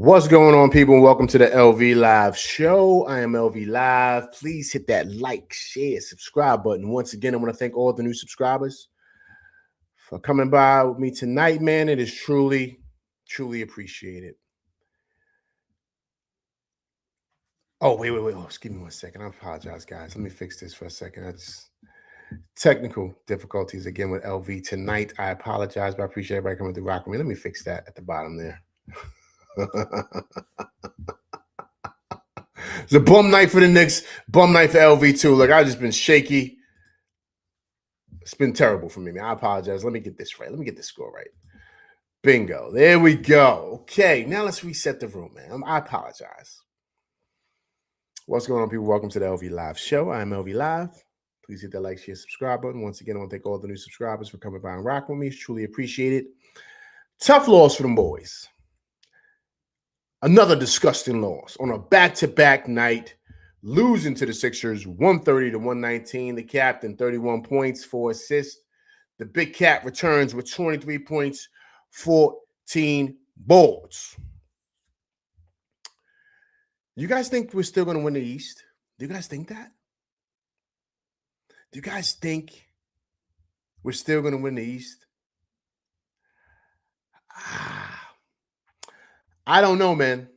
What's going on, people? And welcome to the LV Live Show. I am LV Live. Please hit that like, share, subscribe button. Once again, I want to thank all the new subscribers for coming by with me tonight, man. It is truly appreciated. Oh, wait. Just give me 1 second. I apologize, guys. Let me fix this for a second. Technical difficulties again with LV tonight. I apologize, but I appreciate everybody coming through rock with me. Let me fix that at the bottom there. It's a bum night for the Knicks, bum night for LV too. Look, I've just been shaky. It's been terrible for me, man. I apologize. Let me get this right. Let me get this score right. Bingo. There we go. Okay, now let's reset the room, man. I apologize. What's going on, people? Welcome to the LV Live Show. I'm LV Live. Please hit that like, share, subscribe button. Once again, I want to thank all the new subscribers for coming by and rock with me. It's truly appreciated. Tough loss for them boys. Another disgusting loss on a back-to-back night, losing to the Sixers 130 to 119. The captain, 31 points, 4 assists. The Big Cat returns with 23 points, 14 boards. You guys think we're still going to win the East? Do you guys think that? Do you guys think we're still going to win the East? I don't know, man.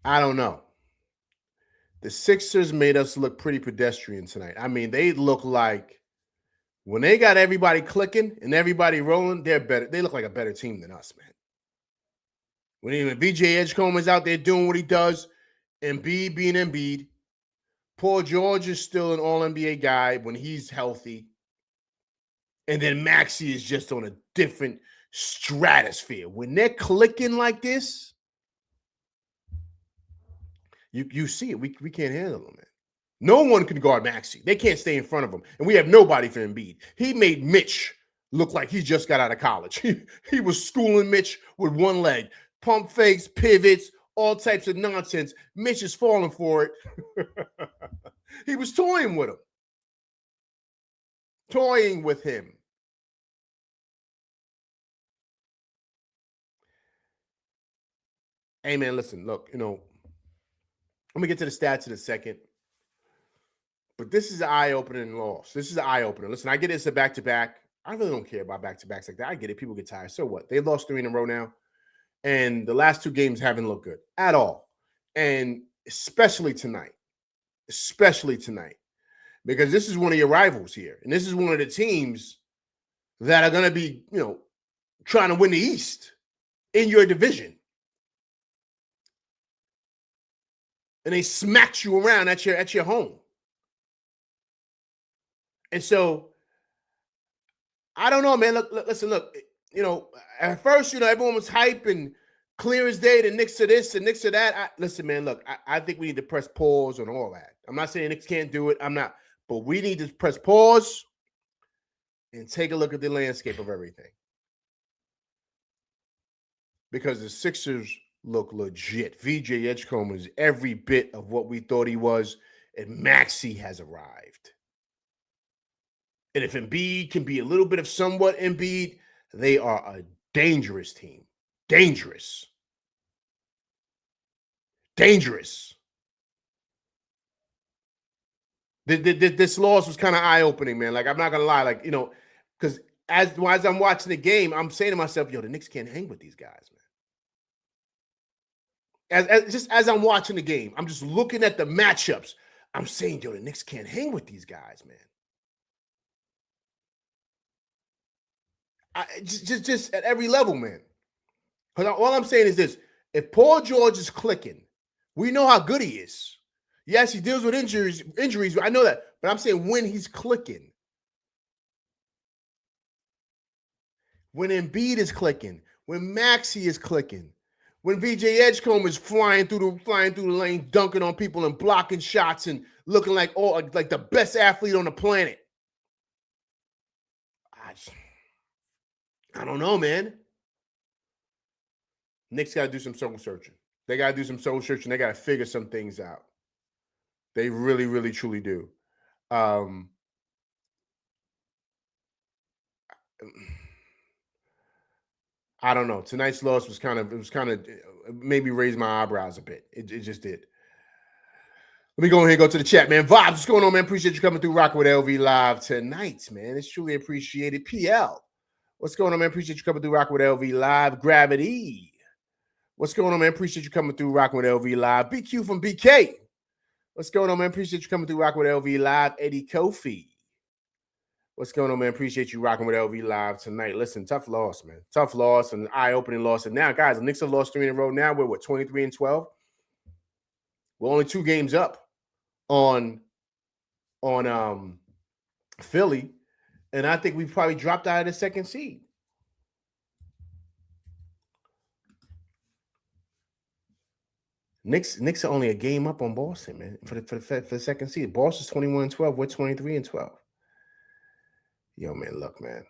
I don't know. The Sixers made us look pretty pedestrian tonight. I mean, they look like when they got everybody clicking and everybody rolling, they're better. They look like a better team than us, man. When even VJ Edgecombe is out there doing what he does, Embiid being Embiid, Paul George is still an All-NBA guy when he's healthy, and then Maxey is just on a different stratosphere. When they're clicking like this, you see it. We can't handle them, man. No one can guard Maxey. They can't stay in front of him. And we have nobody for Embiid. He made Mitch look like he just got out of college. He was schooling Mitch with one leg. Pump fakes, pivots, all types of nonsense. Mitch is falling for it. He was toying with him. Toying with him. Hey, man, listen, look, I'm going to get to the stats in a second. But this is an eye-opening loss. This is an eye-opener. Listen, I get it's a back-to-back. I really don't care about back-to-backs like that. I get it. People get tired. So what? They lost 3 in a row now. And the last 2 games haven't looked good at all. And especially tonight. Because this is one of your rivals here. And this is one of the teams that are going to be, trying to win the East in your division. And they smacked you around at your home. And so, I don't know, man. Look, at first, everyone was hype and clear as day, the Knicks of this, the Knicks of that. Listen, man, look, I think we need to press pause on all that. I'm not saying Knicks can't do it. I'm not. But we need to press pause and take a look at the landscape of everything. Because the Sixers look legit. VJ Edgecombe is every bit of what we thought he was, and Maxey has arrived. And if Embiid can be a little bit of somewhat Embiid, they are a dangerous team. Dangerous. This loss was kind of eye-opening, man. Like, I'm not going to lie. Like, because as I'm watching the game, I'm saying to myself, the Knicks can't hang with these guys, man. As I'm watching the game, I'm just looking at the matchups. I'm saying, the Knicks can't hang with these guys, man. Just at every level, man. Because all I'm saying is this. If Paul George is clicking, we know how good he is. Yes, he deals with injuries. I know that. But I'm saying when he's clicking. When Embiid is clicking. When Maxey is clicking. When VJ Edgecombe is flying through the lane, dunking on people and blocking shots and looking like the best athlete on the planet. I don't know, man. Knicks got to do some soul searching. They got to do some soul searching. They got to figure some things out. They really, really, truly do. I don't know. Tonight's loss was kind of maybe raised my eyebrows a bit. It just did. Let me go ahead and go to the chat, man. Vibes, what's going on, man? Appreciate you coming through Rocking with LV live tonight, man. It's truly appreciated. PL, what's going on, man? Appreciate you coming through Rocking with LV live. Gravity, what's going on, man? Appreciate you coming through Rocking with LV live. BQ from BK, what's going on, man? Appreciate you coming through Rocking with LV live. Eddie Kofi, what's going on, man? Appreciate you rocking with LV live tonight. Listen, tough loss, man. Tough loss and eye-opening loss. And now, guys, the Knicks have lost 3 in a row. Now we're 23-12. We're only 2 games up on Philly, and I think we've probably dropped out of the second seed. Knicks are only a game up on Boston, man, for the second seed. Boston's 21-12. We're 23-12. Yo, man, look, man.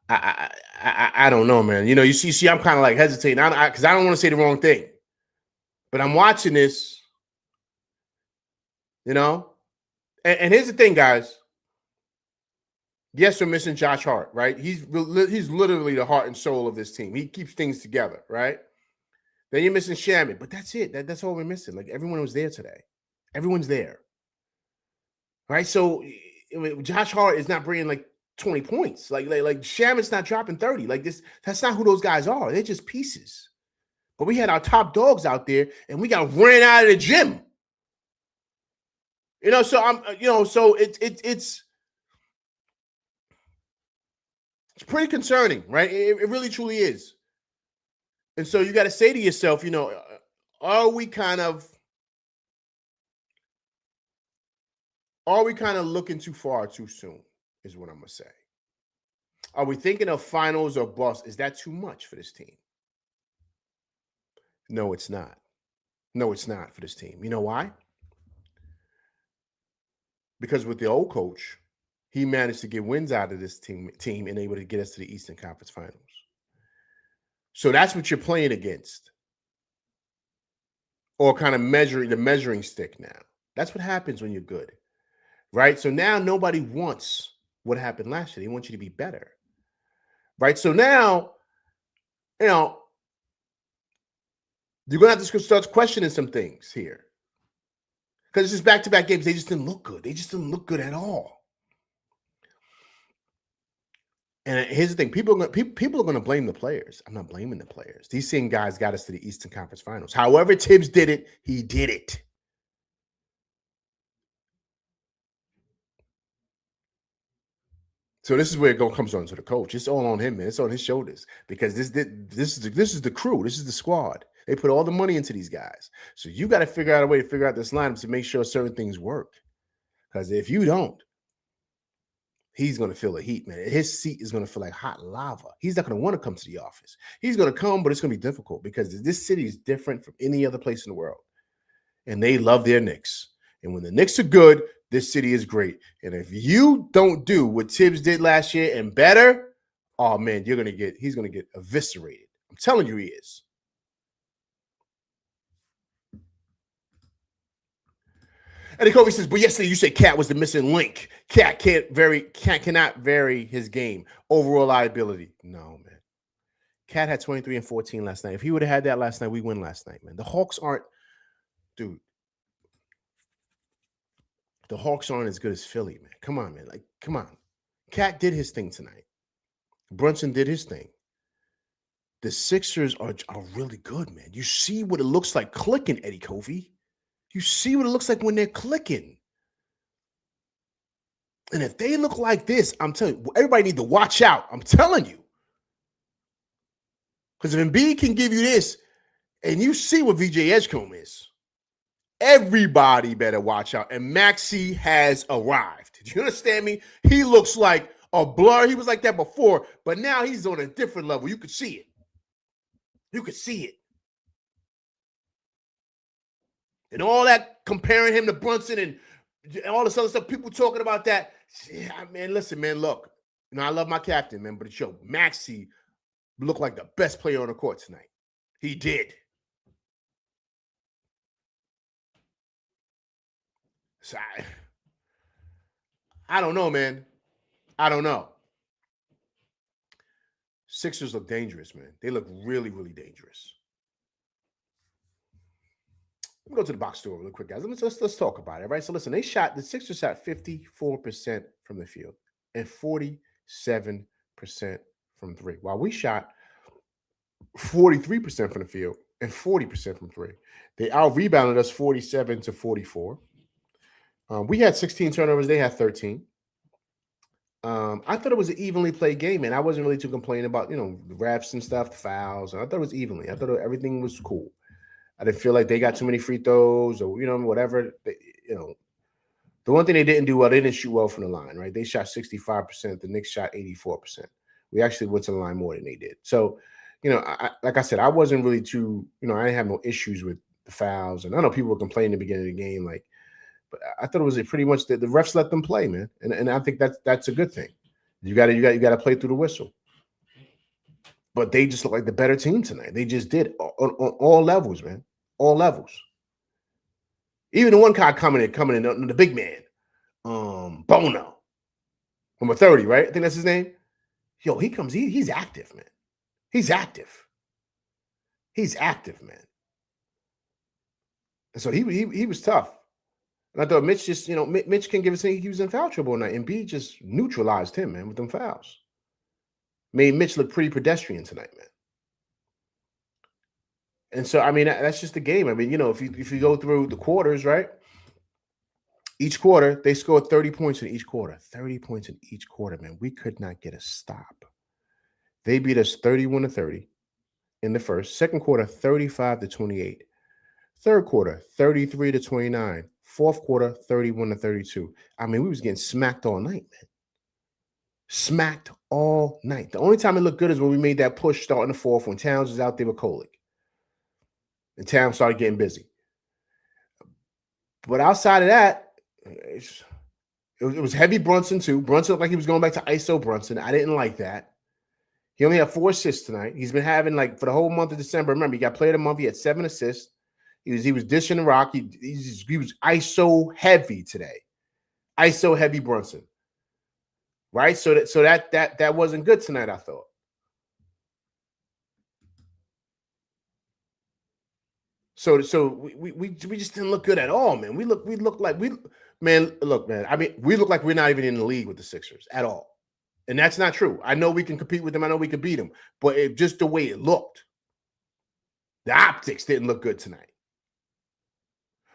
I don't know, man. You know, you see, I'm kind of like hesitating because I don't want to say the wrong thing, but I'm watching this, you know, and here's the thing, guys. Yes, we're missing Josh Hart, right? He's literally the heart and soul of this team. He keeps things together, right? Then you're missing Shaman, but that's it. That's all we're missing. Like everyone was there today. Everyone's there, right? So Josh Hart is not bringing like 20 points. Like Shaman's not dropping 30. Like this, that's not who those guys are. They're just pieces. But we had our top dogs out there, and we got ran out of the gym. You know, so so it's pretty concerning, right? It really truly is. And so you got to say to yourself, you know, are we kind of looking too far too soon? Is what I'm gonna say. Are we thinking of finals or bust? Is that too much for this team? No, it's not. No, it's not for this team. You know why? Because with the old coach, he managed to get wins out of this team and able to get us to the Eastern Conference Finals. So that's what you're playing against. Or kind of measuring stick now. That's what happens when you're good. Right? So now nobody wants what happened last year. They want you to be better. Right? So now, you know, you're going to have to start questioning some things here. Because it's just back-to-back games. They just didn't look good. They just didn't look good at all. And here's the thing. People are going to blame the players. I'm not blaming the players. These same guys got us to the Eastern Conference Finals. However Tibbs did it, he did it. So this is where it comes on to the coach. It's all on him, man. It's on his shoulders because this is the crew. This is the squad. They put all the money into these guys. So you got to figure out a way to figure out this lineup to make sure certain things work. Because if you don't, he's going to feel the heat, man. His seat is going to feel like hot lava. He's not going to want to come to the office. He's going to come, but it's going to be difficult because this city is different from any other place in the world. And they love their Knicks. And when the Knicks are good, this city is great. And if you don't do what Tibbs did last year and better, oh man, he's going to get eviscerated. I'm telling you he is. And the Kobe says, but yesterday you said Cat was the missing link. Cat cannot vary his game. Overall liability. No, man. Cat had 23 and 14 last night. If he would have had that last night, we win last night, man. The Hawks aren't as good as Philly, man. Come on, man. Like, come on. Cat did his thing tonight. Brunson did his thing. The Sixers are really good, man. You see what it looks like clicking, Eddie Kofi. You see what it looks like when they're clicking. And if they look like this, I'm telling you, everybody need to watch out. I'm telling you. Because if Embiid can give you this, and you see what VJ Edgecombe is, everybody better watch out. And Maxey has arrived. Did you understand me? He looks like a blur. He was like that before, but now he's on a different level. You could see it. You could see it. And all that comparing him to Brunson and all this other stuff, people talking about that. Yeah, man, listen, man, look. You know, I love my captain, man, but Maxey looked like the best player on the court tonight. He did. So I don't know, man. I don't know. Sixers look dangerous, man. They look really, really dangerous. Let me go to the box score real quick, guys. Let's talk about it, right? So listen, the Sixers shot 54% from the field and 47% from three, while we shot 43% from the field and 40% from three. They out rebounded us 47-44. We had 16 turnovers, they had 13. I thought it was an evenly played game, and I wasn't really too complaining about, the refs and stuff, the fouls. I thought it was evenly. I thought everything was cool. I didn't feel like they got too many free throws or, whatever. The one thing they didn't do well, they didn't shoot well from the line, right? They shot 65%. The Knicks shot 84%. We actually went to the line more than they did. So, like I said, I wasn't really too, I didn't have no issues with the fouls. And I know people were complaining at the beginning of the game, but I thought it was pretty much the refs let them play, man. And I think that's a good thing. You got to play through the whistle. But they just look like the better team tonight. They just did on all levels, man. All levels. Even the one guy coming in, the big man, Bono, number 30, right? I think that's his name. Yo, he comes. He's active, man. He's active. He's active, man. And so he was tough. And I thought Mitch just, Mitch can give us he was in foul trouble tonight, and B just neutralized him, man, with them fouls. Made Mitch look pretty pedestrian tonight, man. And so, I mean, that's just the game. I mean, if you go through the quarters, right? Each quarter, they scored 30 points in each quarter. 30 points in each quarter, man. We could not get a stop. They beat us 31-30 in the first. Second quarter, 35-28. Third quarter, 33-29. Fourth quarter, 31-32. I mean, we was getting smacked all night, man. Smacked all night. The only time it looked good is when we made that push starting the fourth when Towns was out there with Kolick. And Towns started getting busy. But outside of that, it was heavy Brunson, too. Brunson looked like he was going back to ISO Brunson. I didn't like that. He only had 4 assists tonight. He's been having, for the whole month of December. Remember, he got player of the month. He had 7 assists. He was dishing the rock. He was ISO heavy today. ISO heavy Brunson. Right? So that wasn't good tonight, I thought. So we just didn't look good at all, man. We look like man. I mean, we look like we're not even in the league with the Sixers at all, and that's not true. I know we can compete with them. I know we can beat them, but just the way it looked, the optics didn't look good tonight.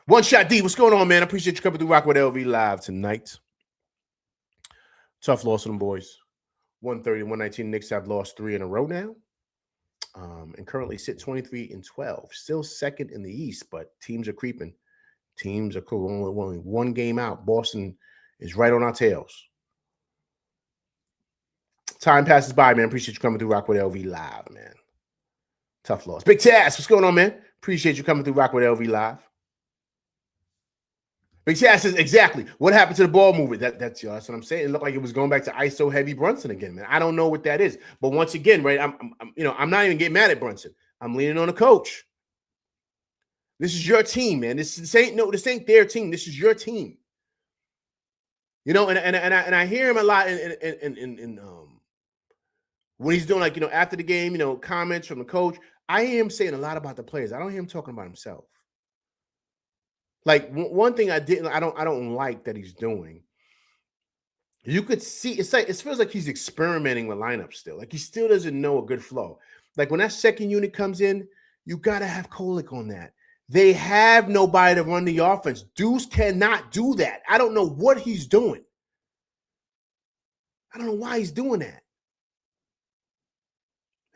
One Shot D, what's going on, man? I appreciate you coming through Rock with LV live tonight. Tough loss to them boys. 130-119. Knicks have lost 3 in a row now. And currently sit 23-12. Still second in the East, but teams are creeping. Teams are cool. Only one game out. Boston is right on our tails. Time passes by, man. Appreciate you coming through Rock with LV live, man. Tough loss. Big Taz, what's going on, man? Appreciate you coming through Rock with LV live. Big Taz says, exactly. What happened to the ball movement? That's what I'm saying. It looked like it was going back to ISO heavy Brunson again, man. I don't know what that is. But once again, right, I'm not even getting mad at Brunson. I'm leaning on the coach. This is your team, man. This ain't their team. This is your team. And I hear him a lot in when he's doing after the game, comments from the coach. I hear him saying a lot about the players. I don't hear him talking about himself. Like one thing I don't like that he's doing. You could see it feels like he's experimenting with lineups still. Like he still doesn't know a good flow. Like when that second unit comes in, you got to have Kolick on that. They have nobody to run the offense. Deuce cannot do that. I don't know what he's doing. I don't know why he's doing that.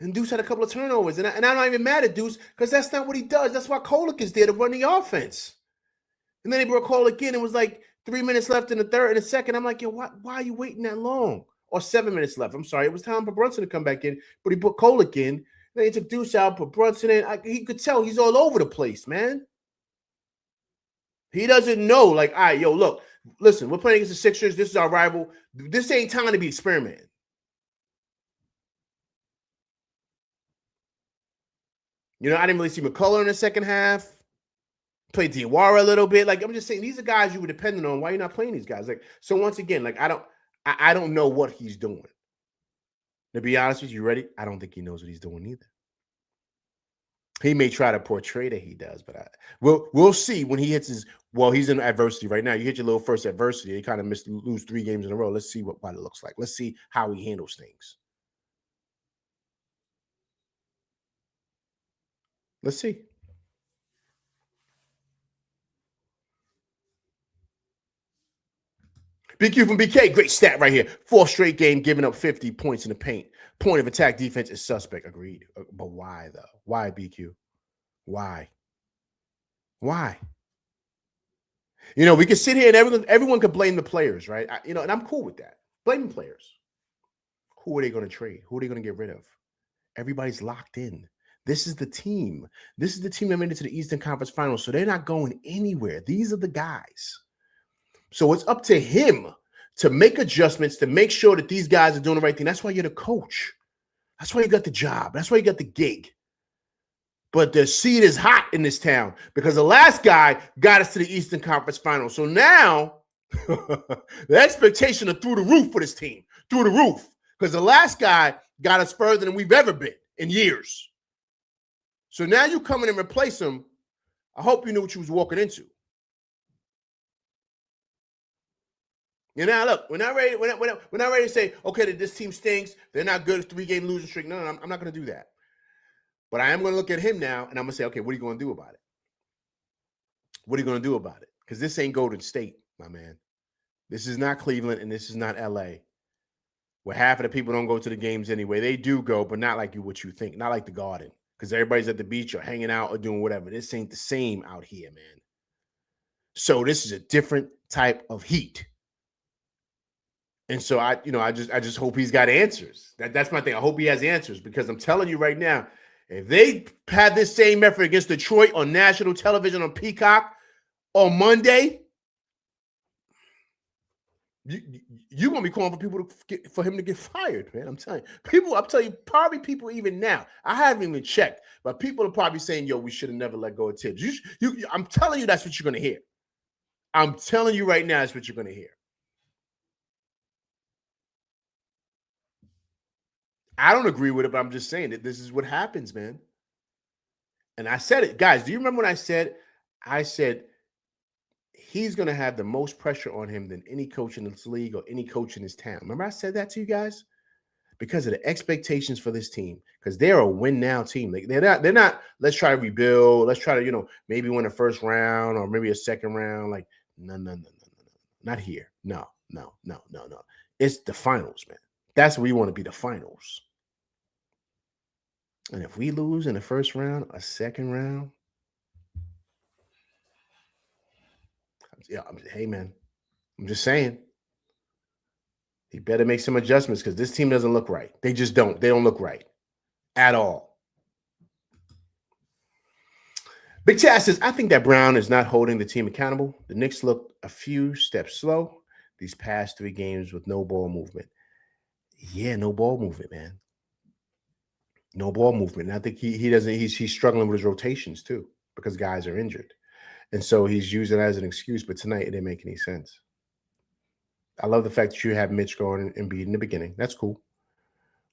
And Deuce had a couple of turnovers. And I'm not even mad at Deuce because that's not what he does. That's why Kolick is there to run the offense. And then they brought Kolick in. It was like 3 minutes left in the second. I'm like, yo, why are you waiting that long? Or 7 minutes left. I'm sorry. It was time for Brunson to come back in, but he put Kolick in. Then he took Deuce out, put Brunson in. He could tell he's all over the place, man. He doesn't know. Like, all right, yo, look, listen, we're playing against the Sixers. This is our rival. This ain't time to be experimenting. I didn't really see McCullough in the second half. Played Diawara a little bit. Like, I'm just saying, these are guys you were dependent on. Why are you not playing these guys? Like, so once again, like, I don't know what he's doing. To be honest with you, ready? I don't think he knows what he's doing either. He may try to portray that he does, but we'll see when he hits his. Well, he's in adversity right now. You hit your little first adversity. He kind of lose 3 games in a row. Let's see what it looks like. Let's see how he handles things. Let's see. BQ from BK, great stat right here. 4th straight game giving up 50 points in the paint. Point of attack defense is suspect. Agreed. But why though? Why BQ? Why? Why? You know, we can sit here and everyone could blame the players, right? And I'm cool with that. Blame the players. Who are they going to trade? Who are they going to get rid of? Everybody's locked in. This is the team. This is the team that made it to the Eastern Conference Finals, so they're not going anywhere. These are the guys. So it's up to him to make adjustments, to make sure that these guys are doing the right thing. That's why you're the coach. That's why you got the job. That's why you got the gig. But the seat is hot in this town because the last guy got us to the Eastern Conference Finals. So now the expectation is through the roof for this team, through the roof, because the last guy got us further than we've ever been in years. So now you come in and replace him. I hope you knew what you was walking into. You know, look, we're not ready. We're not ready to say, okay, that this team stinks. They're not good. 3-game losing streak. No, I'm not going to do that. But I am going to look at him now, and I'm going to say, okay, what are you going to do about it? What are you going to do about it? Because this ain't Golden State, my man. This is not Cleveland, and this is not L.A., where half of the people don't go to the games anyway. They do go, but not like what you think. Not like the Garden, because everybody's at the beach or hanging out or doing whatever. This ain't the same out here, man. So this is a different type of heat. And so I just hope he's got answers. That's my thing. I hope he has answers because I'm telling you right now, if they had this same effort against Detroit on national television on Peacock on Monday, you're gonna be calling for people for him to get fired, man. I'm telling you, probably people even now. I haven't even checked, but people are probably saying, "Yo, we should have never let go of Tibbs." I'm telling you, that's what you're gonna hear. I'm telling you right now, that's what you're gonna hear. I don't agree with it, but I'm just saying that this is what happens, man. And I said it, guys. Do you remember when I said he's going to have the most pressure on him than any coach in this league or any coach in this town? Remember I said that to you guys because of the expectations for this team. Because they're a win now team. They're not. Let's try to rebuild. Let's try to maybe win a first round or maybe a second round. Like no, not here. No. It's the finals, man. That's where we want to be, the finals. And if we lose in the first round, a second round, hey, man, I'm just saying. He better make some adjustments because this team doesn't look right. They just don't. They don't look right at all. Big Taz says, I think that Brown is not holding the team accountable. The Knicks looked a few steps slow these past 3 games with no ball movement. Yeah, no ball movement, man. No ball movement. And I think he's struggling with his rotations too because guys are injured. And so he's using it as an excuse, but tonight it didn't make any sense. I love the fact that you have Mitch going and Embiid in the beginning. That's cool.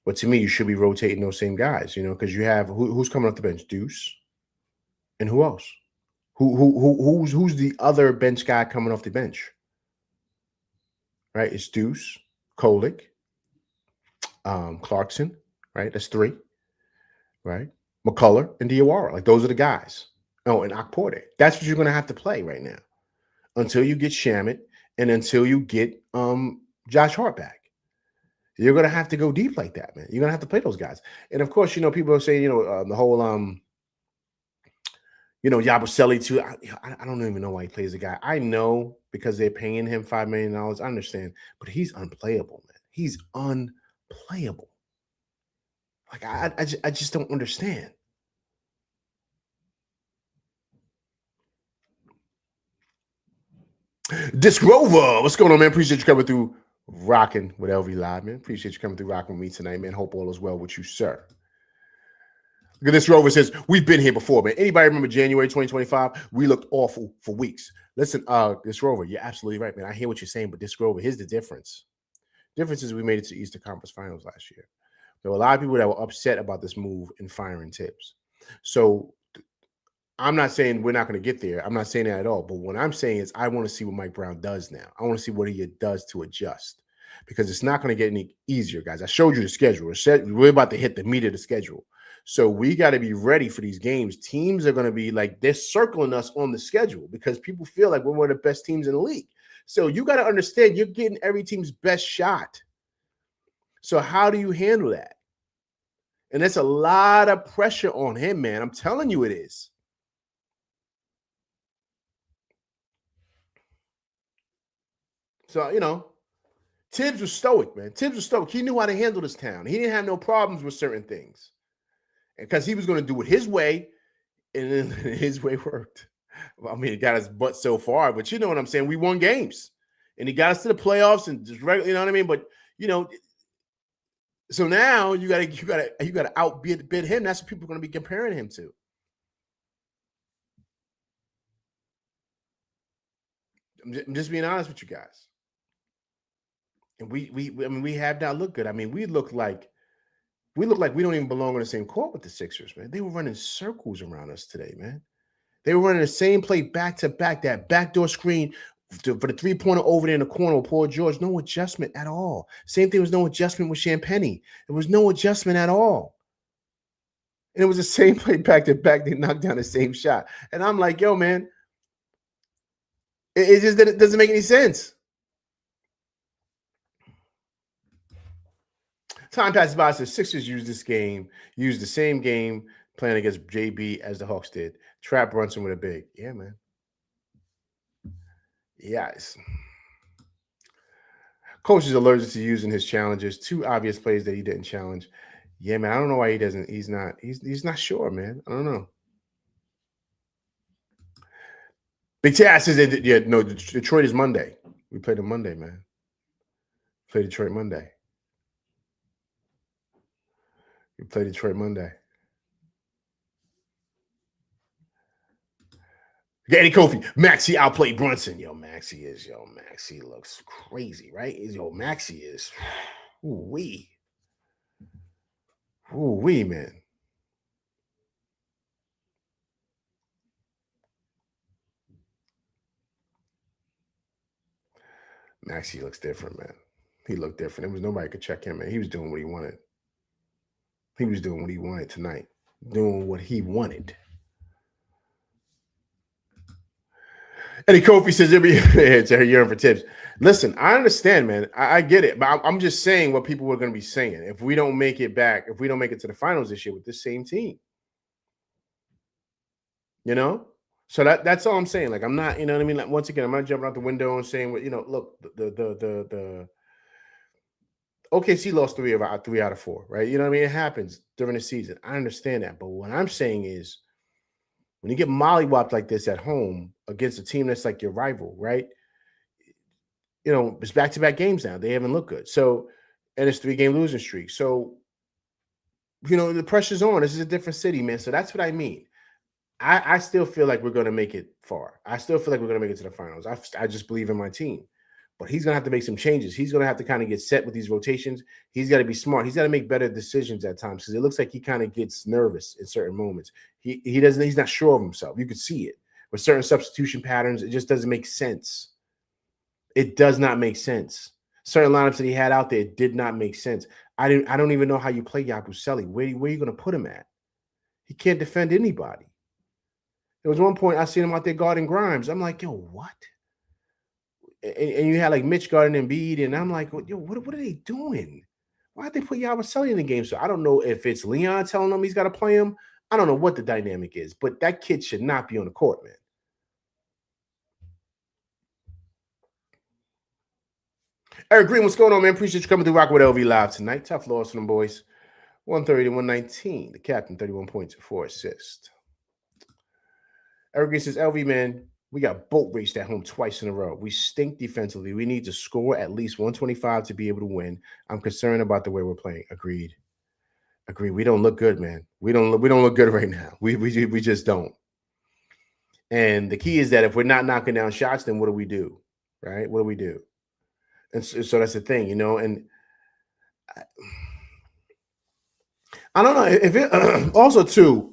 But to me, you should be rotating those same guys, because you have who's coming off the bench? Deuce. And who else? Who's the other bench guy coming off the bench? Right? It's Deuce, Kolek, Clarkson, right? That's 3. Right? McCullough and Diawara. Like those are the guys. Oh, and Okporte. That's what you're going to have to play right now until you get Shamet and until you get Josh Hart back. You're going to have to go deep like that, man. You're going to have to play those guys. And of course, people are saying, the whole, Yabusele too. I don't even know why he plays the guy. I know because they're paying him $5 million. I understand, but he's unplayable, man. He's unplayable. Like I just don't understand. Disc Rover, what's going on, man? Appreciate you coming through, rocking with LV Live, man. Appreciate you coming through, rocking with me tonight, man. Hope all is well with you, sir. Look at this Rover says, we've been here before, man. Anybody remember January 2025? We looked awful for weeks. Listen, this Rover, you're absolutely right, man. I hear what you're saying, but this Rover, here's the difference. Difference is we made it to Eastern Conference Finals last year. There were a lot of people that were upset about this move in firing Tibbs. So I'm not saying we're not going to get there. I'm not saying that at all. But what I'm saying is I want to see what Mike Brown does now. I want to see what he does to adjust because it's not going to get any easier, guys. I showed you the schedule. We're about to hit the meat of the schedule. So we got to be ready for these games. Teams are going to be like, they're circling us on the schedule because people feel like we're one of the best teams in the league. So you got to understand you're getting every team's best shot. So how do you handle that? And it's a lot of pressure on him, man. I'm telling you it is. So, Tibbs was stoic, man. Tibbs was stoic. He knew how to handle this town. He didn't have no problems with certain things. Because he was going to do it his way, and then his way worked. I mean, it got his butt so far, but you know what I'm saying? We won games. And he got us to the playoffs and just regular, you know what I mean? But, so now you gotta outbid him. That's what people are going to be comparing him to. I'm just being honest with you guys. And we have not looked good. I mean, we look like we don't even belong on the same court with the Sixers, man. They were running circles around us today, man. They were running the same play back to back, that backdoor screen for the three-pointer over there in the corner with Paul George. No adjustment at all. Same thing was no adjustment with Champagnie. There was no adjustment at all. And it was the same play back to back. They knocked down the same shot. And I'm like, yo, man, it just doesn't make any sense. Time passes by, so Sixers used the same game playing against JB as the Hawks did. Trap Brunson with a big. Yeah, man. Yes. Coach is allergic to using his challenges. 2 obvious plays that he didn't challenge. Yeah, man. I don't know why he doesn't. He's not sure, man. I don't know. Big Taz says, Detroit is Monday. We played them Monday, man. Play Detroit Monday. We play Detroit Monday. Eddie Kofi, Maxey outplayed Brunson. Maxey looks crazy, right? Maxey is, ooh-wee, man. Maxey looks different, man. He looked different. There was nobody could check him, man. He was doing what he wanted. He was doing what he wanted tonight. Doing what he wanted. Eddie Kofi says, it's a year for tips. Listen, I understand, man. I get it. But I'm just saying what people were going to be saying. If we don't make it back, if we don't make it to the finals this year with this same team. So that's all I'm saying. Like, I'm not, you know what I mean? Like, once again, I'm not jumping out the window and saying, look, the OKC lost 3 out of 4, right? You know what I mean? It happens during the season. I understand that. But what I'm saying is, when you get mollywopped like this at home against a team that's like your rival, right? It's back-to-back games now. They haven't looked good. So, and it's 3-game losing streak. So, the pressure's on. This is a different city, man. So that's what I mean. I still feel like we're going to make it far. I still feel like we're going to make it to the finals. I just believe in my team. But he's going to have to make some changes. He's going to have to kind of get set with these rotations. He's got to be smart. He's got to make better decisions at times because it looks like he kind of gets nervous in certain moments. He's not sure of himself. You could see it. With certain substitution patterns, it just doesn't make sense. It does not make sense. Certain lineups that he had out there did not make sense. I don't even know how you play Yabusele. Where are you going to put him at? He can't defend anybody. There was one point I seen him out there guarding Grimes. I'm like, yo, what? And you had like Mitch guarding Embiid, and I'm like, yo, what are they doing? Why'd they put Yabusele in the game? So I don't know if it's Leon telling him he's got to play him. I don't know what the dynamic is, but that kid should not be on the court, man. Eric Green, what's going on, man? Appreciate you coming through Rock with LV Live tonight. Tough loss from them boys. 130 to 119. The captain, 31 points, 4 assists. Eric Green says, LV, man, we got boat raced at home twice in a row. We stink defensively. We need to score at least 125 to be able to win. I'm concerned about the way we're playing. Agreed. We don't look good, man. We don't look good right now. We just don't. And the key is that if we're not knocking down shots, then what do we do? Right? What do we do? And so that's the thing, and I don't know if it also too.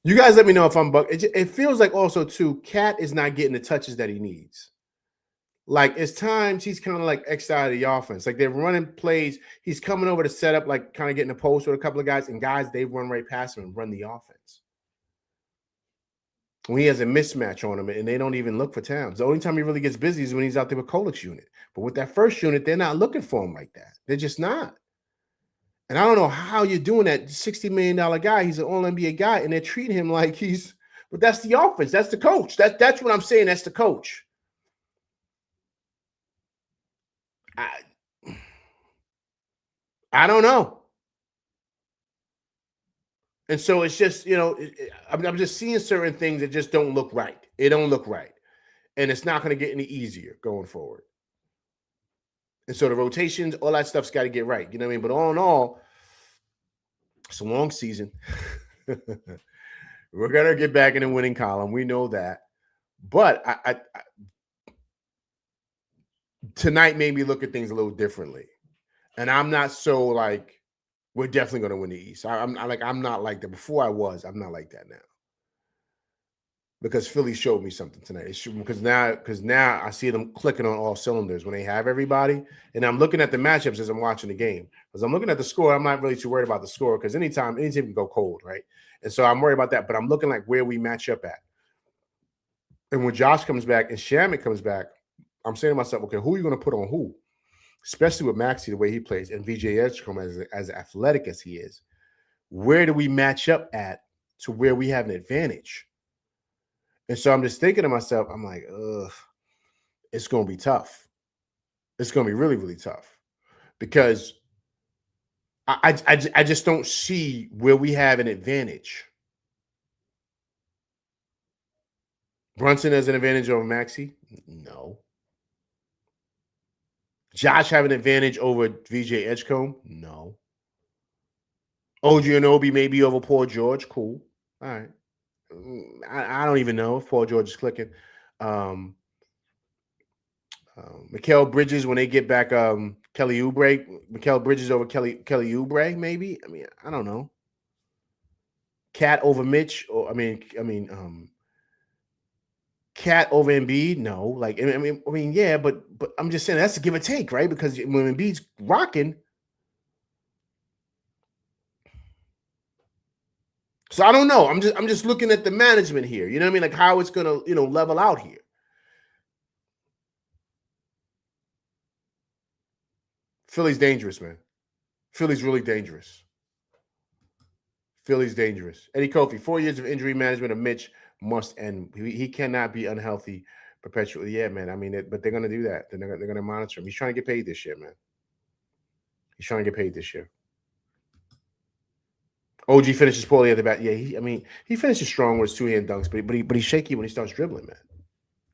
You guys let me know if I'm buck. It feels like also too. Cat is not getting the touches that he needs. Like it's times he's kind of like X out of the offense. Like they're running plays. He's coming over to set up, like kind of getting a post with a couple of guys, and guys they run right past him and run the offense. When he has a mismatch on him and they don't even look for Towns. The only time he really gets busy is when he's out there with Kolik's unit. But with that first unit, they're not looking for him like that. They're just not. And I don't know how you're doing that. $60 million guy, he's an all NBA guy, and they're treating him like he's, but that's the offense. That's the coach. That's what I'm saying. That's the coach. I don't know. And so it's just, I'm just seeing certain things that just don't look right. It don't look right. And it's not going to get any easier going forward. And so the rotations, all that stuff's got to get right. You know what I mean? But all in all, it's a long season. We're going to get back in the winning column. We know that. But I tonight made me look at things a little differently. And I'm not so like, we're definitely going to win the East. I'm not like that. Before I was, I'm not like that now. Because Philly showed me something tonight. Because now I see them clicking on all cylinders when they have everybody. And I'm looking at the matchups as I'm watching the game. Because I'm looking at the score, I'm not really too worried about the score because any team can go cold, right? And so I'm worried about that. But I'm looking like where we match up at. And when Josh comes back and Shamet comes back, I'm saying to myself, okay, who are you going to put on who? Especially with Maxey, the way he plays, and VJ Edgecombe as athletic as he is. Where do we match up at to where we have an advantage? And so I'm just thinking to myself, I'm like, ugh, it's going to be tough. It's going to be really, really tough because I just don't see where we have an advantage. Brunson has an advantage over Maxey? No. Josh have an advantage over VJ Edgecombe? No. OG Anunoby maybe over Paul George? Cool. All right. I don't even know if Paul George is clicking. Mikal Bridges when they get back Kelly Oubre. Mikal Bridges over Kelly Oubre, maybe. I mean, I don't know. Cat over Mitch, or Cat over Embiid. No, like I mean, yeah, but I'm just saying that's a give or take, right? Because when Embiid's rocking, so I don't know. I'm just looking at the management here. You know what I mean? Like how it's gonna level out here. Philly's dangerous, man. Philly's really dangerous. Philly's dangerous. Eddie Kofi, 4 years of injury management of Mitch must end. He cannot be unhealthy perpetually. Yeah, man. I mean, but they're going to do that. They're going to monitor him. He's trying to get paid this year, man. He's trying to get paid this year. OG finishes poorly at the bat. Yeah, he finishes strong with his two-hand dunks, but he's shaky when he starts dribbling, man.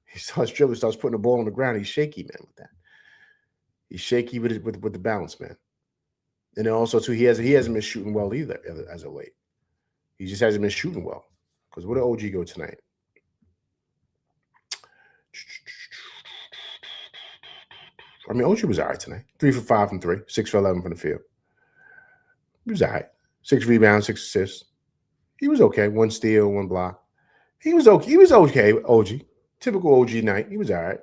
He starts dribbling, starts putting the ball on the ground. He's shaky, man, with that. He's shaky with the balance, man. And then also too, he hasn't been shooting well either as of late. He just hasn't been shooting well. Because where did OG go tonight? I mean, OG was all right tonight. 3 for 5 from 3, 6 for 11 from the field. He was all right. 6 rebounds, 6 assists. He was okay. 1 steal, 1 block. He was okay. He was okay. OG, typical OG night. He was all right.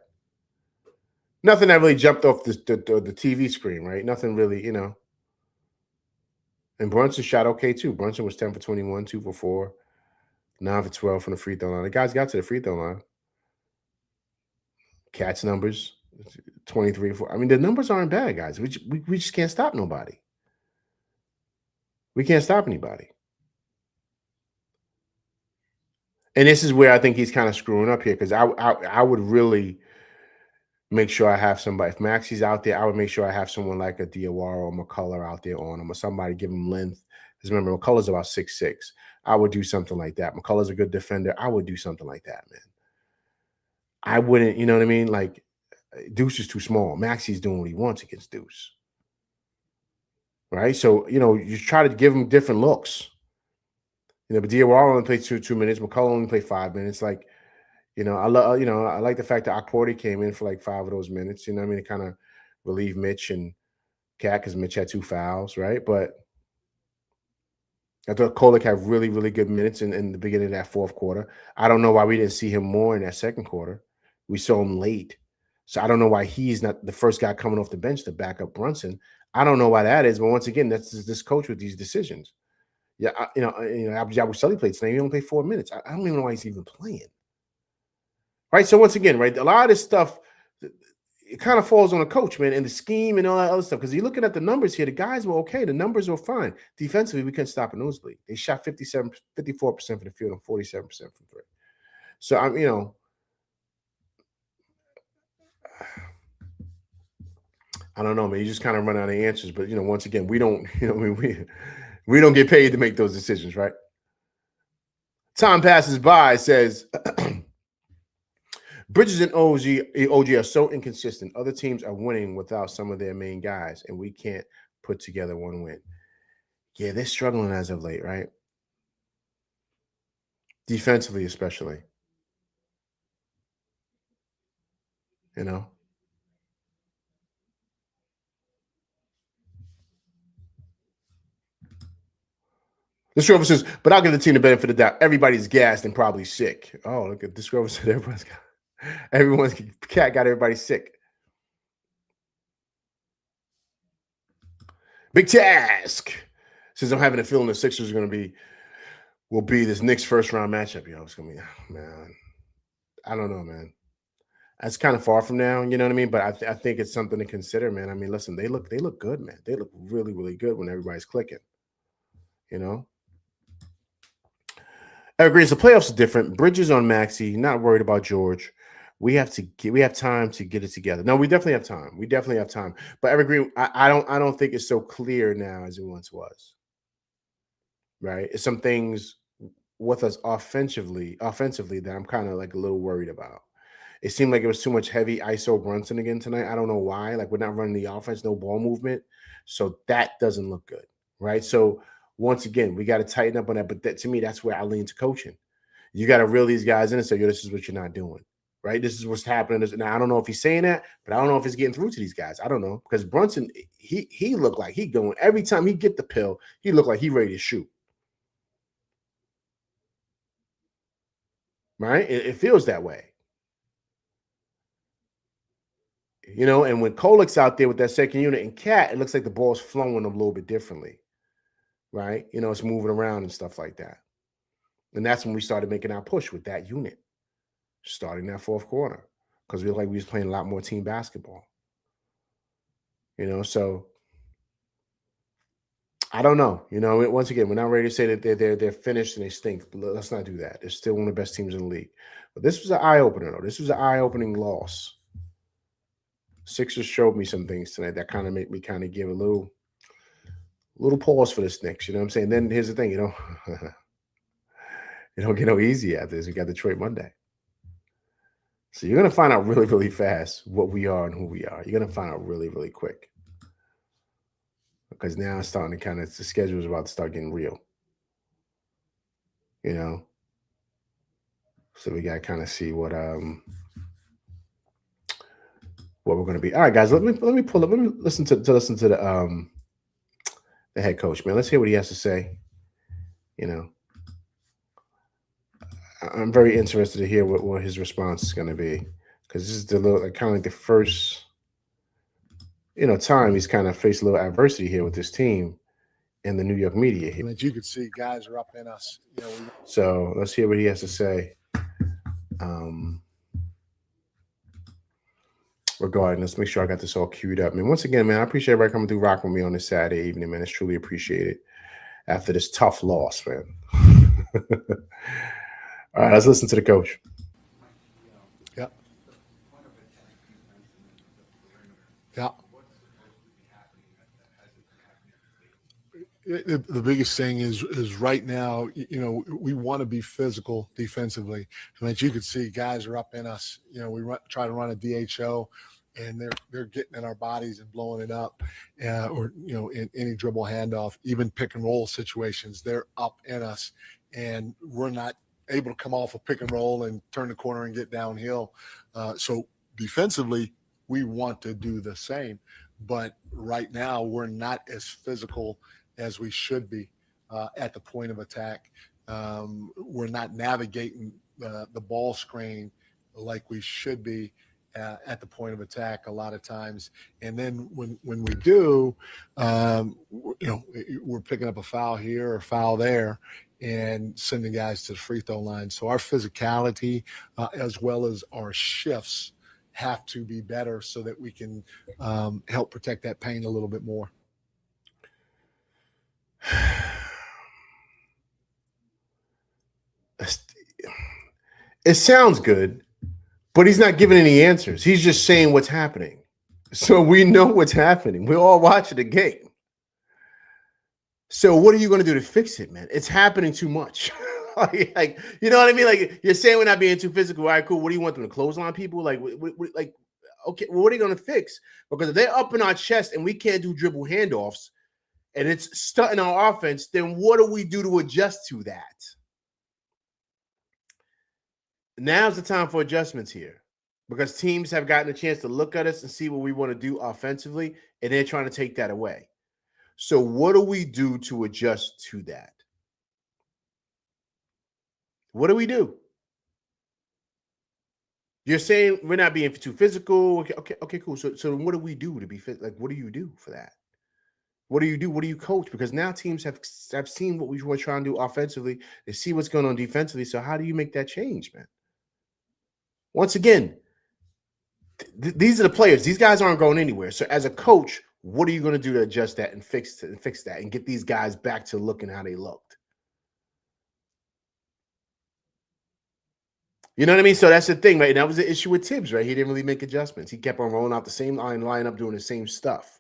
Nothing that really jumped off the TV screen, right? Nothing really, And Brunson shot okay too. Brunson was 10 for 21, 2 for 4, 9 for 12 from the free throw line. The guys got to the free throw line. Cat's numbers, 23 4. I mean, the numbers aren't bad, guys. We just can't stop nobody. We can't stop anybody. And this is where I think he's kind of screwing up here because I would really make sure I have somebody. If Maxey's out there, I would make sure I have someone like a Diawara or McCullough out there on him or somebody give him length. Because remember, McCullough's about 6'6". I would do something like that. McCullough's a good defender. I would do something like that, man. I wouldn't, you know what I mean? Like, Deuce is too small. Maxey's doing what he wants against Deuce. Right? So, you try to give him different looks. But Diawara only played two minutes. McCullough only played 5 minutes. Like, I like the fact that Okporty came in for like 5 of those minutes. You know what I mean? To kind of relieve Mitch and Cat because Mitch had 2 fouls, right? But I thought Kolek had really, really good minutes in the beginning of that fourth quarter. I don't know why we didn't see him more in that second quarter. We saw him late. So I don't know why he's not the first guy coming off the bench to back up Brunson. I don't know why that is, but once again, that's this coach with these decisions. Yeah, Abujamra played tonight. He only played 4 minutes. I don't even know why he's even playing. Right. So once again, right, a lot of this stuff, it kind of falls on the coach, man, and the scheme and all that other stuff. Because you're looking at the numbers here, the guys were okay. The numbers were fine. Defensively, we couldn't stop a nosebleed. They shot 54% from the field and 47% from three. So I don't know, man. You just kind of run out of answers. But once again, we don't, we don't get paid to make those decisions, right? Time passes by, says Bridges and OG are so inconsistent. Other teams are winning without some of their main guys, and we can't put together one win. Yeah, they're struggling as of late, right? Defensively, especially. This Rover says, but I'll give the team the benefit of the doubt. Everybody's gassed and probably sick. Oh, look at this Rover said everyone's cat got everybody sick. Big Task says, I'm having a feeling the Sixers will be this Knicks first round matchup. It's gonna be, man. I don't know, man. That's kind of far from now, you know what I mean? But I think it's something to consider, man. I mean, listen, they look good, man. They look really, really good when everybody's clicking. I agree. The playoffs are different. Bridges on Maxey. Not worried about George. We have time to get it together. No, we definitely have time. We definitely have time. But Evergreen, I don't think it's so clear now as it once was. Right? It's some things with us offensively that I'm kind of like a little worried about. It seemed like it was too much heavy ISO Brunson again tonight. I don't know why. Like we're not running the offense, no ball movement. So that doesn't look good. Right. So once again, we got to tighten up on that. But to me, that's where I lean to coaching. You got to reel these guys in and say, yo, this is what you're not doing. Right. This is what's happening. Now, I don't know if he's saying that, but I don't know if it's getting through to these guys. I don't know. Because Brunson, he looked like he going every time he get the pill, he looked like he ready to shoot. Right. It feels that way. And when Kolek's out there with that second unit and Cat, it looks like the ball's flowing a little bit differently. Right. It's moving around and stuff like that. And that's when we started making our push with that unit, starting that fourth quarter, because we was playing a lot more team basketball. So I don't know. Once again, we're not ready to say that they're finished and they stink. But let's not do that. They're still one of the best teams in the league. But this was an eye opener, though. This was an eye opening loss. Sixers showed me some things tonight that kind of make me kind of give a little pause for this Knicks. You know what I'm saying? Then here's the thing, it don't get no easy after this. We got Detroit Monday. So you're going to find out really, really fast what we are and who we are. You're going to find out really, really quick. Because now it's starting to the schedule is about to start getting real. So we got to kind of see what we're going to be. All right, guys, let me pull up. Let me listen to the head coach, man. Let's hear what he has to say. I'm very interested to hear what his response is going to be, because this is kind of like the first time he's kind of faced a little adversity here with this team and the New York media here. That you could see guys are up in us. So let's hear what he has to say. Regarding, let's make sure I got this all queued up. Once again, man, I appreciate everybody coming through, rocking with me on this Saturday evening, man. It's truly appreciated after this tough loss, man. All right, let's listen to the coach. Yeah. Yeah. The biggest thing is right now, we want to be physical defensively. And as you can see, guys are up in us. We try to run a DHO, and they're getting in our bodies and blowing it up, or in any dribble handoff, even pick and roll situations, they're up in us, and we're not able to come off a pick and roll and turn the corner and get downhill. So defensively, we want to do the same, but right now we're not as physical as we should be. at the point of attack. We're not navigating the ball screen like we should be at the point of attack a lot of times. And then when we do, we're picking up a foul here or foul there and sending guys to the free throw line. So our physicality, as well as our shifts, have to be better so that we can help protect that paint a little bit more. It sounds good, but he's not giving any answers. He's just saying what's happening. So we know what's happening. We're all watching the game. So what are you going to do to fix it, man? It's happening too much. Like, you know what I mean? Like, you're saying we're not being too physical. All right, cool. What do you want them to clothesline people? Like, okay, well, what are you going to fix? Because if they're up in our chest and we can't do dribble handoffs and it's stunting our offense, then what do we do to adjust to that? Now's the time for adjustments here, because teams have gotten a chance to look at us and see what we want to do offensively, and they're trying to take that away. So what do we do to adjust to that? What do we do? You're saying we're not being too physical. Okay, cool. So what do we do to be fit? Like, what do you do for that? What do you do? What do you coach? Because now teams have seen what we were trying to do offensively. They see what's going on defensively. So how do you make that change, man? Once again, these are the players. These guys aren't going anywhere. So as a coach, what are you going to do to adjust that and fix that and get these guys back to looking how they looked? You know what I mean? So that's the thing, right? And that was the issue with Tibbs, right? He didn't really make adjustments. He kept on rolling out the same lineup, doing the same stuff.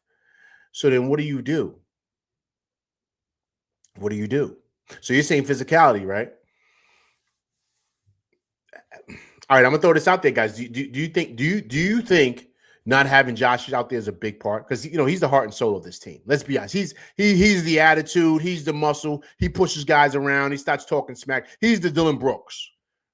So then what do you do? What do you do? So you're saying physicality, right? All right, I'm gonna throw this out there, guys. Do you think not having Josh out there is a big part? Because he's the heart and soul of this team. Let's be honest. He's the attitude. He's the muscle. He pushes guys around. He starts talking smack. He's the Dylan Brooks,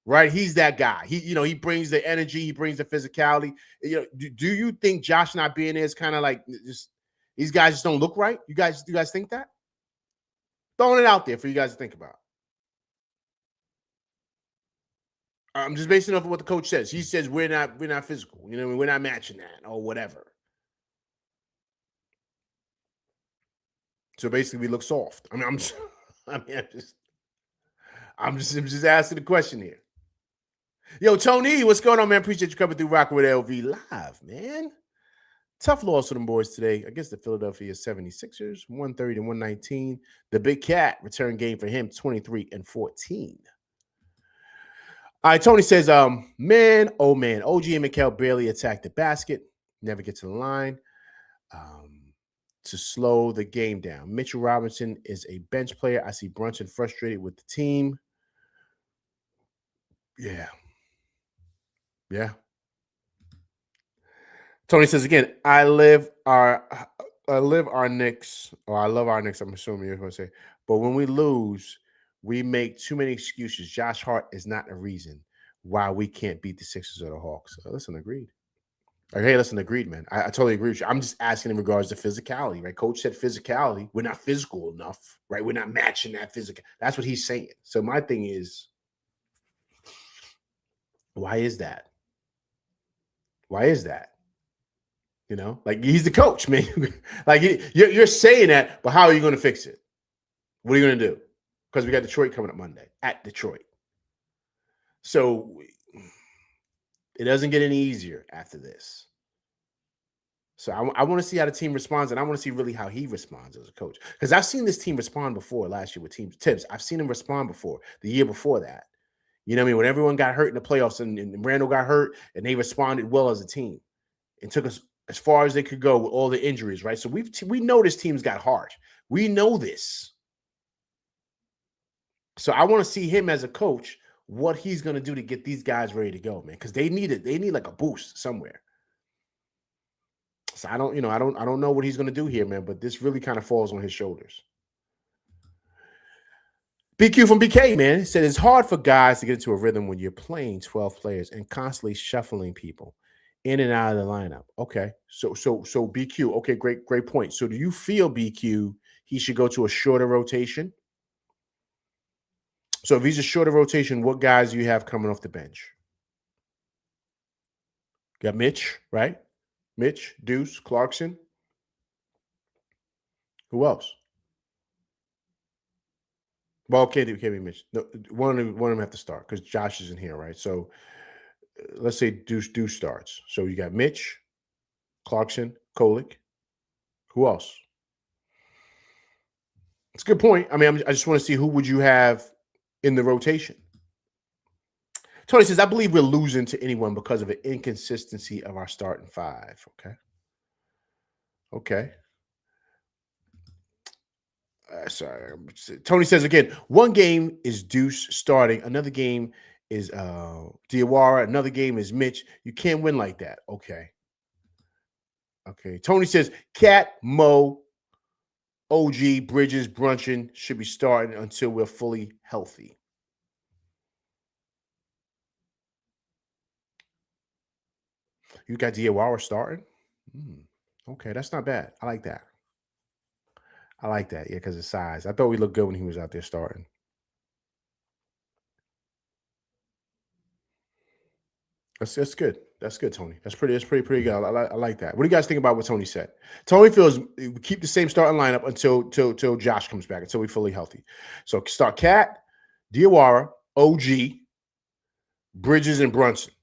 right? He's that guy. He brings the energy. He brings the physicality. Do you think Josh not being there is kind of like just these guys just don't look right? Do you guys think that? Throwing it out there for you guys to think about. I'm just basing off of what the coach says. He says we're not physical. We're not matching that or whatever. So basically, we look soft. I mean, I'm just asking the question here. Yo, Tony, what's going on, man? Appreciate you coming through rocking with LV Live, man. Tough loss for them boys today. I guess the Philadelphia 76ers, 130 to 119. The Big Cat return game for him, 23-14. All right, Tony says, man, OG and Mikel barely attack the basket, never get to the line to slow the game down. Mitchell Robinson is a bench player. I see Brunson frustrated with the team. Yeah. Tony says again, I love our Knicks, or I love our Knicks, I'm assuming you're going to say, but when we lose, we make too many excuses. Josh Hart is not a reason why we can't beat the Sixers or the Hawks. Listen, agreed. Okay, listen, agreed, man. I totally agree with you. I'm just asking in regards to physicality, right? Coach said physicality. We're not physical enough, right? We're not matching that physical. That's what he's saying. So my thing is, why is that? Why is that? Like, he's the coach, man. Like, you're saying that, but how are you going to fix it? What are you going to do? Because we got Detroit coming up Monday at Detroit. So it doesn't get any easier after this. So I want to see how the team responds, and I want to see really how he responds as a coach. Because I've seen this team respond before last year with Tibbs. I've seen him respond before, the year before that. You know what I mean? When everyone got hurt in the playoffs and Randall got hurt, and they responded well as a team and took us as far as they could go with all the injuries, right? So we know this team's got heart. We know this. So I want to see him as a coach, what he's going to do to get these guys ready to go, man, because they need it. They need like a boost somewhere. So I don't know what he's going to do here, man, but this really kind of falls on his shoulders. BQ from BK, man, he said it's hard for guys to get into a rhythm when you're playing 12 players and constantly shuffling people in and out of the lineup. Okay. So BQ, okay, great point. So do you feel, BQ, he should go to a shorter rotation? So if he's a shorter rotation, what guys do you have coming off the bench? You got Mitch, right? Mitch, Deuce, Clarkson. Who else? Well, can't be Mitch. No, one of them have to start because Josh isn't here, right? So let's say Deuce starts. So you got Mitch, Clarkson, Kolick. Who else? It's a good point. I mean, I just want to see who would you have in the rotation. Tony says, I believe we're losing to anyone because of the inconsistency of our starting five. Okay. Okay. Sorry. Tony says again, one game is Deuce starting. Another game is Diawara. Another game is Mitch. You can't win like that. Okay. Okay. Tony says, Cat, Mo, OG, Bridges, Brunson should be starting until we're fully healthy. You got Diawara starting? Okay, that's not bad. I like that. I like that. Yeah, because of size. I thought we looked good when he was out there starting. That's good. That's good, Tony. That's pretty good. I like that. What do you guys think about what Tony said? Tony feels we keep the same starting lineup until Josh comes back, until we're fully healthy. So start Cat, Diawara, OG, Bridges, and Brunson.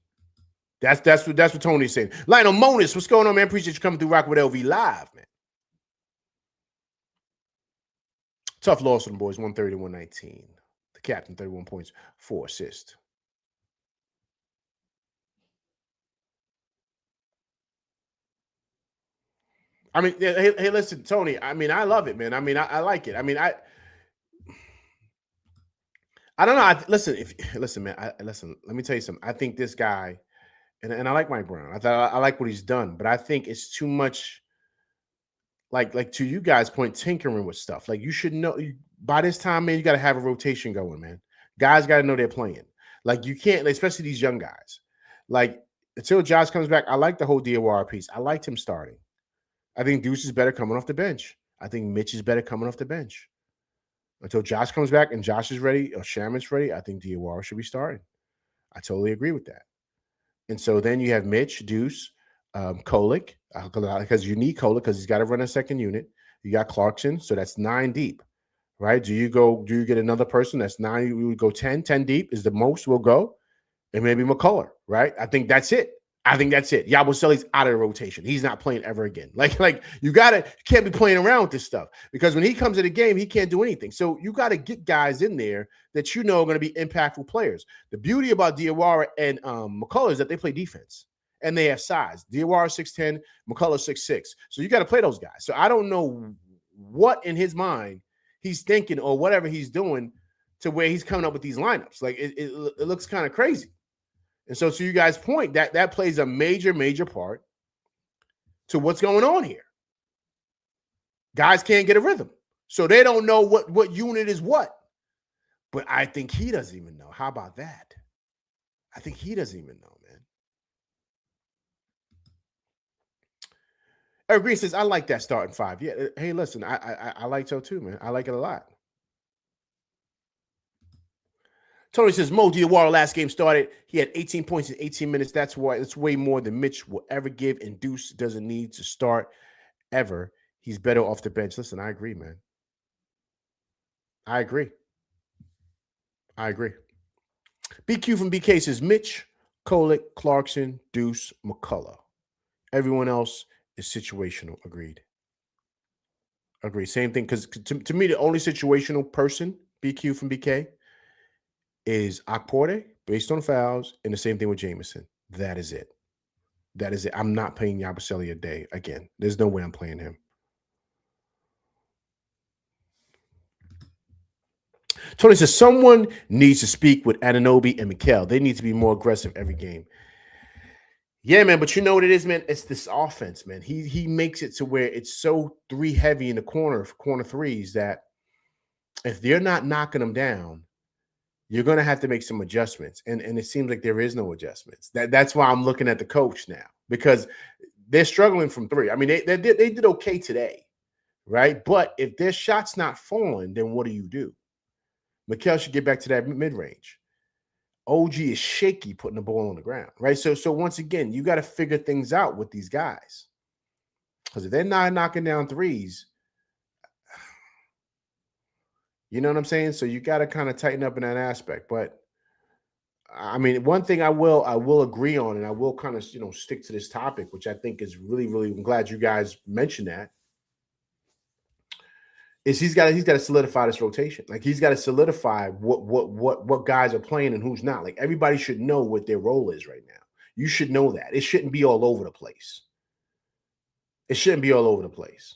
That's what Tony's saying. Lionel Monis, what's going on, man? Appreciate you coming through Rock with LV Live, man. Tough loss on the boys, 130 to 119. The captain, 31 points, 4 assists. I mean, hey, listen, Tony. I mean, I love it, man. I mean, I like it. I mean, I don't know. Listen, man. Listen. Let me tell you something. I think this guy, and I like Mike Brown. I like what he's done, but I think it's too much. Like to you guys' point, tinkering with stuff. Like you should know by this time, man. You got to have a rotation going, man. Guys got to know they're playing. Like you can't, especially these young guys. Like until Josh comes back, I like the whole DOR piece. I liked him starting. I think Deuce is better coming off the bench. I think Mitch is better coming off the bench. Until Josh comes back and Josh is ready or Shaman's ready, I think Diawara should be starting. I totally agree with that. And so then you have Mitch, Deuce, Kolick, because you need Kolick because he's got to run a second unit. You got Clarkson, so that's 9 deep, right? Do you get another person that's 9? We would go 10 deep is the most we'll go. And maybe McCullough, right? I think that's it. Yabusele's out of the rotation. He's not playing ever again. Like you can't be playing around with this stuff because when he comes in the game, he can't do anything. So you got to get guys in there that you know are going to be impactful players. The beauty about Diawara and McCullough is that they play defense and they have size. Diawara 6'10", McCullough 6'6". So you got to play those guys. So I don't know what in his mind he's thinking or whatever he's doing to where he's coming up with these lineups. Like it looks kind of crazy. And so to you guys' point, that plays a major part to what's going on here. Guys can't get a rhythm. So they don't know what unit is what. But I think he doesn't even know. How about that? I think he doesn't even know, man. Eric Green says, I like that starting 5. Yeah. Hey, listen, I like so too, man. I like it a lot. Tony says, Mo Diawara last game started. He had 18 points in 18 minutes. That's why it's way more than Mitch will ever give. And Deuce doesn't need to start ever. He's better off the bench. Listen, I agree, man. I agree. BQ from BK says, Mitch, Kolick, Clarkson, Deuce, McCullough. Everyone else is situational. Agreed. Same thing. Because to me, the only situational person, BQ from BK, is Akporte based on fouls, and the same thing with Jameson. That is it. I'm not playing Yabusele a day again. There's no way I'm playing him. Tony says someone needs to speak with Anunoby and Mikal. They need to be more aggressive every game. Yeah, man, but you know what it is, man? It's this offense, man. He makes it to where it's so 3 heavy in the corner threes that if they're not knocking them down, you're going to have to make some adjustments. And it seems like there is no adjustments. That's why I'm looking at the coach now because they're struggling from 3. I mean, they did okay today, right? But if their shot's not falling, then what do you do? Mikal should get back to that mid-range. OG is shaky putting the ball on the ground, right? So once again, you got to figure things out with these guys. Because if they're not knocking down threes, you know what I'm saying? So you got to kind of tighten up in that aspect. But I mean, one thing I will agree on, and I will kind of stick to this topic, which I think is really, really. I'm glad you guys mentioned that. Is he's got to solidify this rotation. Like he's got to solidify what guys are playing and who's not. Like everybody should know what their role is right now. You should know that. It shouldn't be all over the place. It shouldn't be all over the place.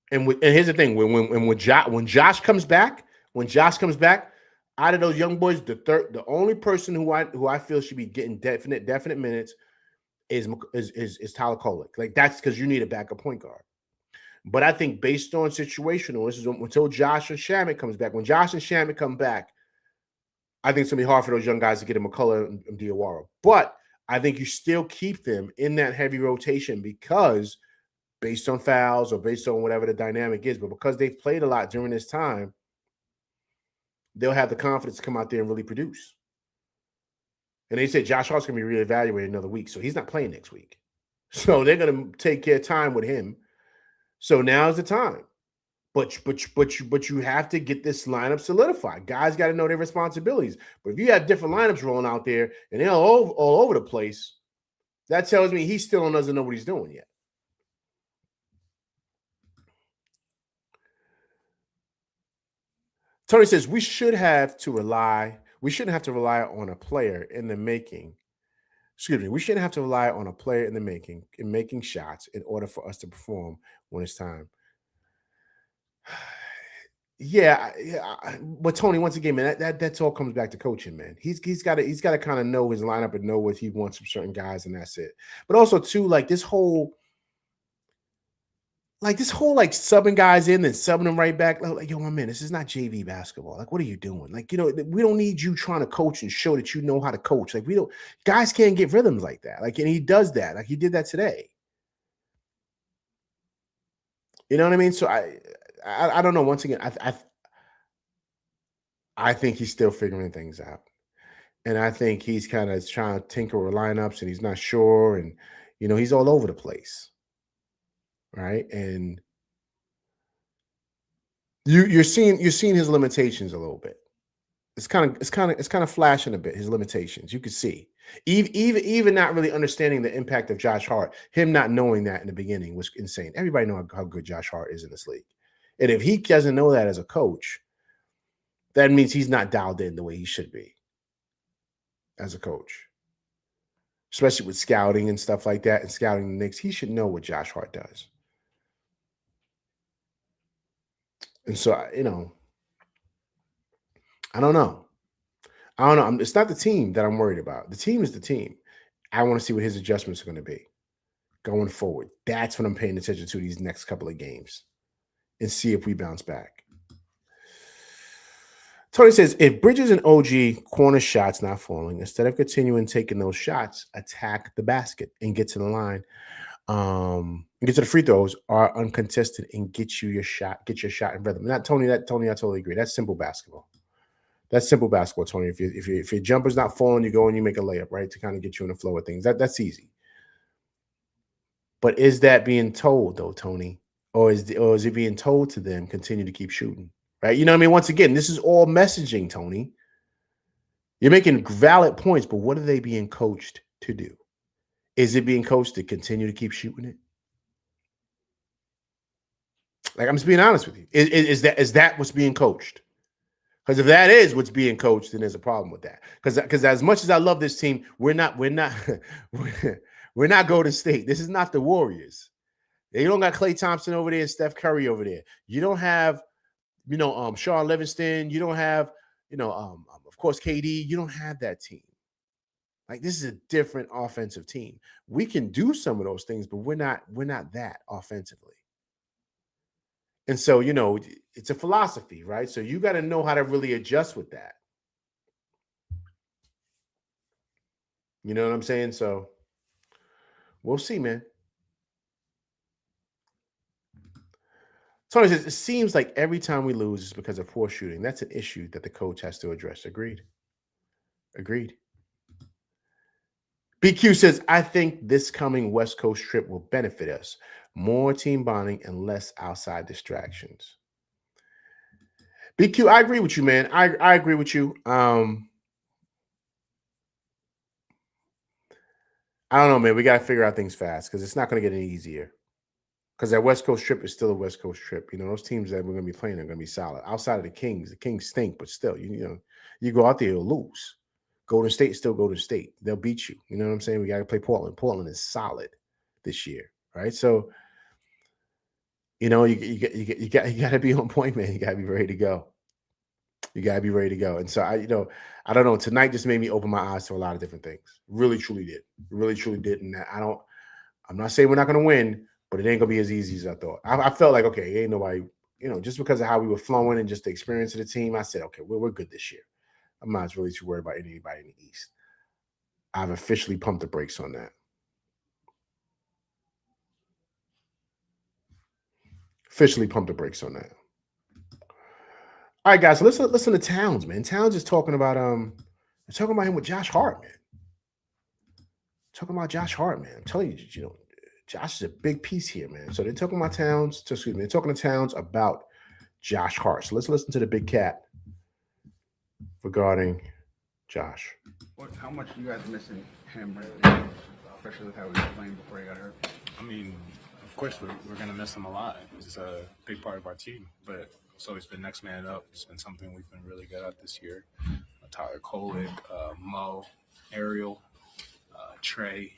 And here's the thing: when Josh comes back, out of those young boys, the only person who I feel should be getting definite minutes is Tyler Kolek. Like that's because you need a backup point guard. But I think based on situational, this is until Josh and Shamet comes back. When Josh and Shamet come back, I think it's gonna be hard for those young guys to get a McCullough and Diawara. But I think you still keep them in that heavy rotation because based on fouls or based on whatever the dynamic is, but because they've played a lot during this time, they'll have the confidence to come out there and really produce. And they said Josh Hart's gonna be reevaluated another week, so he's not playing next week. So they're gonna take care of time with him. So now's the time. But you have to get this lineup solidified. Guys got to know their responsibilities. But if you have different lineups rolling out there and they're all over the place, that tells me he still doesn't know what he's doing yet. Tony says we shouldn't have to rely on a player in the making. Excuse me, we shouldn't have to rely on a player in the making shots in order for us to perform when it's time. Yeah, but Tony, once again, man, that's all comes back to coaching, man. He's got to kind of know his lineup and know what he wants from certain guys, and that's it. But also too, like this whole subbing guys in and subbing them right back. Like, yo, my man, this is not JV basketball. Like, what are you doing? Like, we don't need you trying to coach and show that you know how to coach. Like, guys can't get rhythms like that. Like, and he does that. Like, he did that today. You know what I mean? So I don't know. Once again, I think he's still figuring things out. And I think he's kind of trying to tinker with lineups and he's not sure. And, he's all over the place. Right. And you're seeing his limitations a little bit. It's kind of flashing a bit, his limitations. You could see. Even not really understanding the impact of Josh Hart, him not knowing that in the beginning was insane. Everybody knows how good Josh Hart is in this league. And if he doesn't know that as a coach, that means he's not dialed in the way he should be as a coach, especially with scouting and stuff like that and scouting the Knicks. He should know what Josh Hart does. And so, I don't know. It's not the team that I'm worried about. The team is the team. I want to see what his adjustments are going to be going forward. That's what I'm paying attention to these next couple of games and see if we bounce back. Tony says, if Bridges and OG corner shots not falling, instead of continuing taking those shots, attack the basket and get to the line, get to the free throws, are uncontested and get your shot in rhythm. Tony, I totally agree. That's simple basketball. That's simple basketball, Tony. If your jumper's not falling, you go and you make a layup, right, to kind of get you in the flow of things. That's easy. But is that being told though, Tony, or is it being told to them continue to keep shooting? Right? You know what I mean? Once again, this is all messaging, Tony. You're making valid points, but what are they being coached to do? Is it being coached to continue to keep shooting it? Like, I'm just being honest with you. Is that what's being coached? Because if that is what's being coached, then there's a problem with that. Because as much as I love this team, we're not Golden State. This is not the Warriors. You don't got Klay Thompson over there and Steph Curry over there. You don't have, Sean Livingston. You don't have, of course, KD. You don't have that team. Like, this is a different offensive team. We can do some of those things, but we're not that offensively. And so, it's a philosophy, right? So you got to know how to really adjust with that. You know what I'm saying? So we'll see, man. Tony says, it seems like every time we lose is because of poor shooting. That's an issue that the coach has to address. Agreed. BQ says, I think this coming West Coast trip will benefit us. More team bonding and less outside distractions. BQ, I agree with you, man. I agree with you. I don't know, man. We got to figure out things fast because it's not going to get any easier. Because that West Coast trip is still a West Coast trip. You know, those teams that we're going to be playing are going to be solid. Outside of the Kings stink, but still, you go out there, you'll lose. Golden State still Golden State. They'll beat you. You know what I'm saying? We got to play Portland. Portland is solid this year, right? So, you got to be on point, man. You got to be ready to go. And so I don't know. Tonight just made me open my eyes to a lot of different things. Really, truly did. And I'm not saying we're not going to win, but it ain't going to be as easy as I thought. I felt like, okay, ain't nobody, just because of how we were flowing and just the experience of the team, I said, okay, we're good this year. I'm not really too worried about anybody in the East. I've officially pumped the brakes on that. All right, guys, so listen to Towns, man. Towns is talking about him with Josh Hart, man. I'm telling you, Josh is a big piece here, man. So they're talking about Towns. They're talking to Towns about Josh Hart. So let's listen to the big cat regarding Josh. How much are you guys missing him right now, especially with how he was playing before he got hurt? I mean, of course we're going to miss him a lot. He's a big part of our team, but it's always been next man up. It's been something we've been really good at this year. Tyler Kolek, Mo, Ariel, Trey,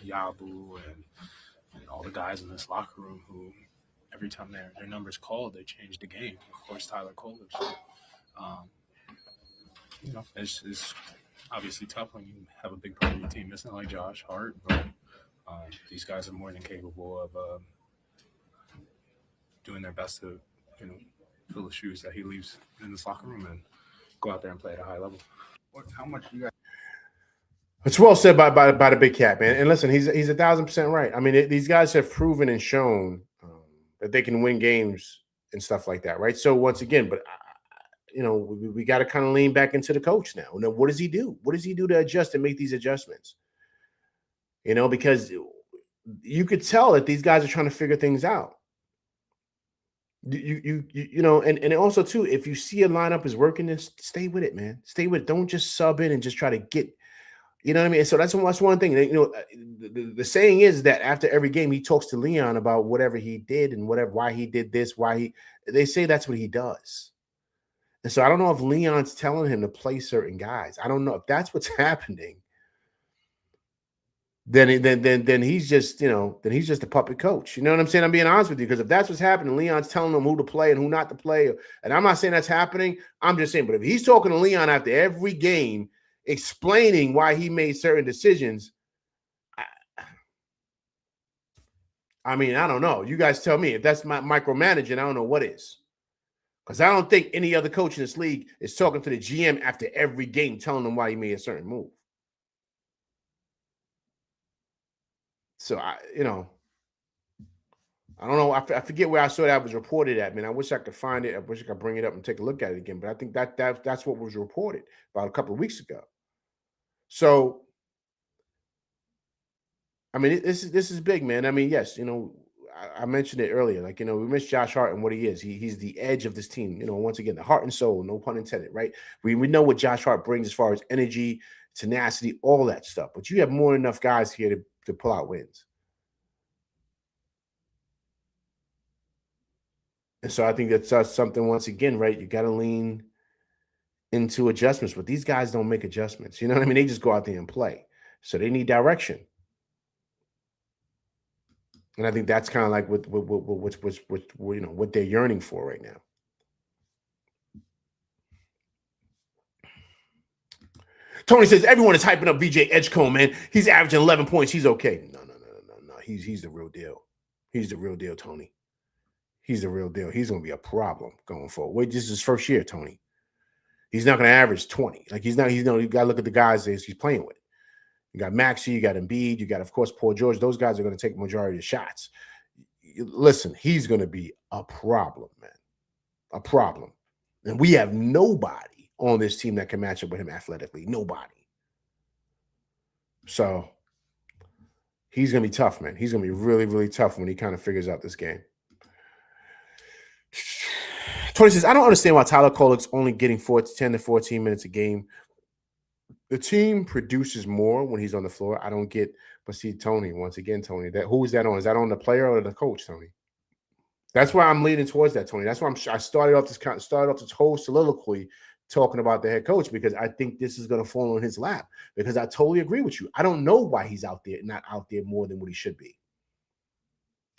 Yabu, and all the guys in this locker room who every time their number's called, they change the game. Of course, Tyler Kolek. It's obviously tough when you have a big part of your team missing like Josh Hart, but these guys are more than capable of doing their best to, fill the shoes that he leaves in this locker room and go out there and play at a high level. How much you guys? It's well said by the big cat, man. And listen, he's 1,000% right. I mean, these guys have proven and shown that they can win games and stuff like that, right? So once again, but we got to kind of lean back into the coach now. Now, what does he do? What does he do to adjust and make these adjustments? Because you could tell that these guys are trying to figure things out. And also too, if you see a lineup is working, then stay with it, man. Stay with it. Don't just sub in and just try to get. You know what I mean? So that's one thing. The saying is that after every game, he talks to Leon about whatever he did and why he did this, they say that's what he does. And so I don't know if Leon's telling him to play certain guys. I don't know if that's what's happening. Then he's just, then he's just a puppet coach. You know what I'm saying? I'm being honest with you, because if that's what's happening, Leon's telling him who to play and who not to play. And I'm not saying that's happening. I'm just saying, but if he's talking to Leon after every game, explaining why he made certain decisions, I mean, I don't know. You guys tell me. If that's my micromanaging, I don't know what is. Because I don't think any other coach in this league is talking to the GM after every game, telling them why he made a certain move. So I don't know. I forget where I saw that was reported at, man. I wish I could find it. I wish I could bring it up and take a look at it again. But I think that's what was reported about a couple of weeks ago. So, I mean, this is big, man. I mean, yes, I mentioned it earlier. Like, we miss Josh Hart and what he is. He's the edge of this team. Once again, the heart and soul, no pun intended, right? We know what Josh Hart brings as far as energy, tenacity, all that stuff. But you have more than enough guys here to pull out wins. And so I think that's something, once again, right? You got to lean into adjustments. But these guys don't make adjustments. You know what I mean? They just go out there and play. So they need direction. And I think that's kind of like what they're yearning for right now. Tony says everyone is hyping up VJ Edgecombe, man. He's averaging 11 points. He's okay. No. He's the real deal. He's the real deal, Tony. He's the real deal. He's going to be a problem going forward. Wait, this is his first year, Tony. He's not going to average 20. Like you got to look at the guys that he's playing with. You got Maxey, you got Embiid, you got, of course, Paul George. Those guys are going to take the majority of the shots. listen, he's going to be a problem, man. A problem. And we have nobody on this team that can match up with him athletically. Nobody. So he's going to be tough, man. He's going to be really, really tough when he kind of figures out this game. Tony says, I don't understand why Tyler Kolek's only getting 10 to 14 minutes a game. The team produces more when he's on the floor. I don't get, but see, Tony, once again, Tony, that who is that on? Is that on the player or the coach, Tony? That's why I'm leaning towards that, Tony. That's why I started off this whole soliloquy talking about the head coach, because I think this is going to fall on his lap, because I totally agree with you. I don't know why he's not out there more than what he should be.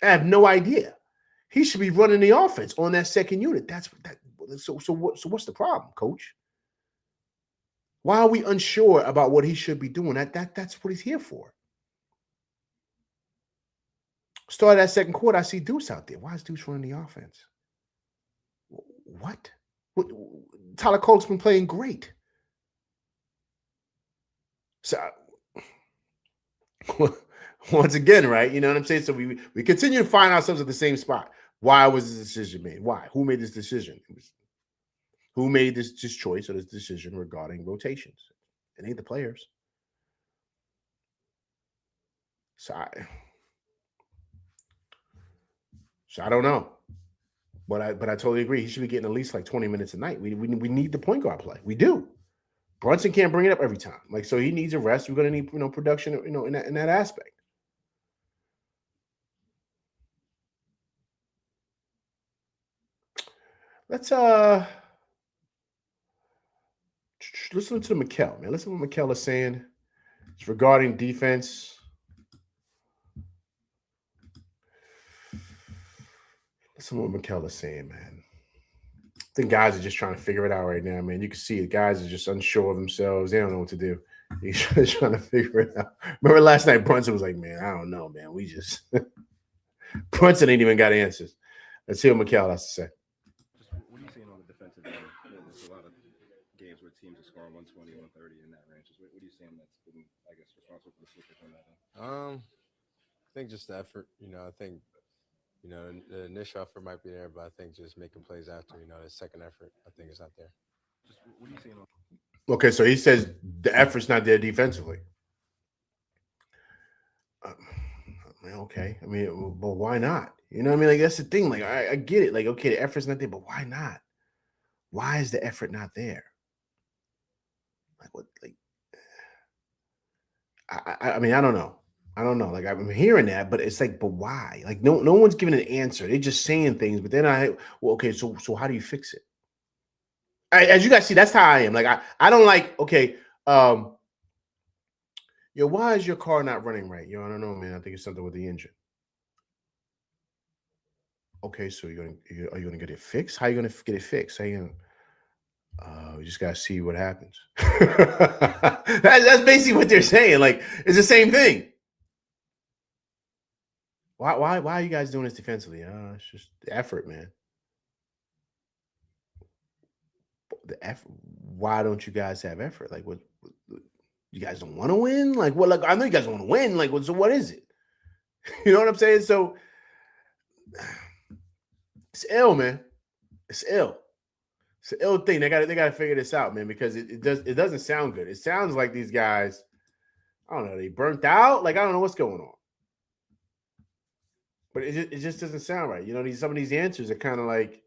I have no idea. He should be running the offense on that second unit. So what's the problem, coach? Why are we unsure about what he should be doing? That's what he's here for. Start that second quarter, I see Deuce out there. Why is Deuce running the offense? What? Tyler Kolek's been playing great. So once again, right? You know what I'm saying? So we continue to find ourselves at the same spot. Why was this decision made? Why? Who made this decision? Who made this choice or this decision regarding rotations? It ain't the players. So I don't know. But I totally agree. He should be getting at least like 20 minutes a night. We need the point guard play. We do. Brunson can't bring it up every time. Like, so he needs a rest. We're gonna need, production, in that aspect. Let's listen to Mikal, man. Listen to what Mikal is saying. It's regarding defense. Listen to what Mikal is saying, man. I think guys are just trying to figure it out right now, man. You can see it. Guys are just unsure of themselves. They don't know what to do. He's just trying to figure it out. Remember last night, Brunson was like, man, I don't know, man. We just Brunson ain't even got answers. Let's hear what Mikal has to say. What are you seeing on the defensive end? There's a lot of games where teams are scoring 120, 130 in that range. What are you seeing that's been, I guess, responsible for the slippage on that end? I think just the effort. I think the initial effort might be there, but I think just making plays after. The second effort, I think, is not there. Just what are you seeing on? Okay, so he says the effort's not there defensively. Okay, I mean, but why not? You know what I mean? Like, that's the thing. Like, I get it. Like, okay, the effort's not there, but why not? Why is the effort not there? Like, what? Like, I mean, I don't know. I don't know. Like, I'm hearing that, but it's like, but why? Like, no one's giving an answer. They're just saying things. But then okay, so how do you fix it? As you guys see, that's how I am. Like, I don't like. Okay, why is your car not running right? I don't know, man. I think it's something with the engine. Okay, so are you gonna get it fixed? How are you gonna get it fixed? How you gonna? We just gotta see what happens. That's basically what they're saying. Like, it's the same thing. Why are you guys doing this defensively? It's just the effort, man. The effort. Why don't you guys have effort? Like, what you guys don't want to win? Like, what? Like, I know you guys want to win. Like, so what is it? You know what I'm saying? So it's ill, man. It's ill. It's an ill thing. They got to figure this out, man, because it doesn't sound good. It sounds like these guys, I don't know, they burnt out. Like, I don't know what's going on. But it just doesn't sound right. Some of these answers are kind of like,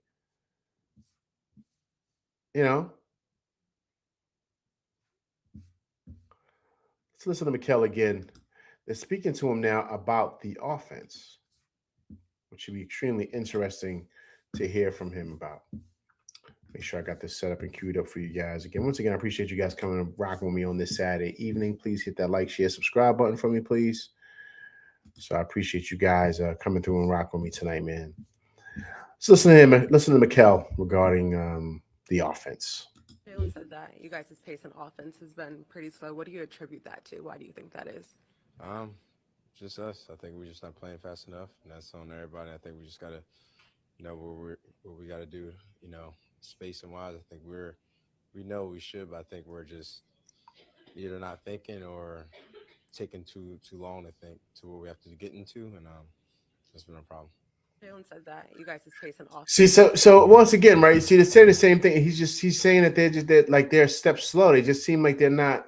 Let's listen to Mikal again. They're speaking to him now about the offense, which should be extremely interesting to hear from him about. Make sure I got this set up and queued up for you guys. Once again, I appreciate you guys coming and rocking with me on this Saturday evening. Please hit that like, share, subscribe button for me, please. So I appreciate you guys coming through and rocking with me tonight, man. So listen to Mikal regarding the offense. Jalen said that you guys' pace on offense has been pretty slow. What do you attribute that to? Why do you think that is? Just us. I think we're just not playing fast enough, and that's on everybody. I think we just gotta, what we gotta do. Space and wise. I think we know we should, but I think we're just either not thinking or taking too long to think to what we have to get into, and that's been a problem. Jalen said that you guys' pace and offense. See, so once again, right? See, they're saying the same thing. He's saying that they're a step slow. They just seem like they're not.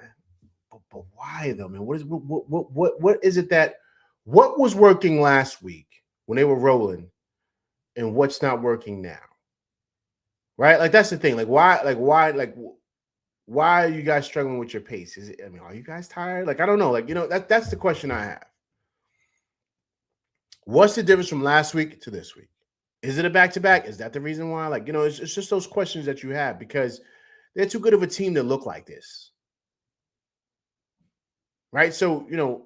But why though, man? What is it that what was working last week when they were rolling, and what's not working now? Right? Like that's the thing. Why are you guys struggling with your pace? Is it? I mean, are you guys tired? Like I don't know. Like that's the question I have. What's the difference from last week to this week? Is it a back-to-back? Is that the reason why? Like it's just those questions that you have because they're too good of a team to look like this. Right? So, the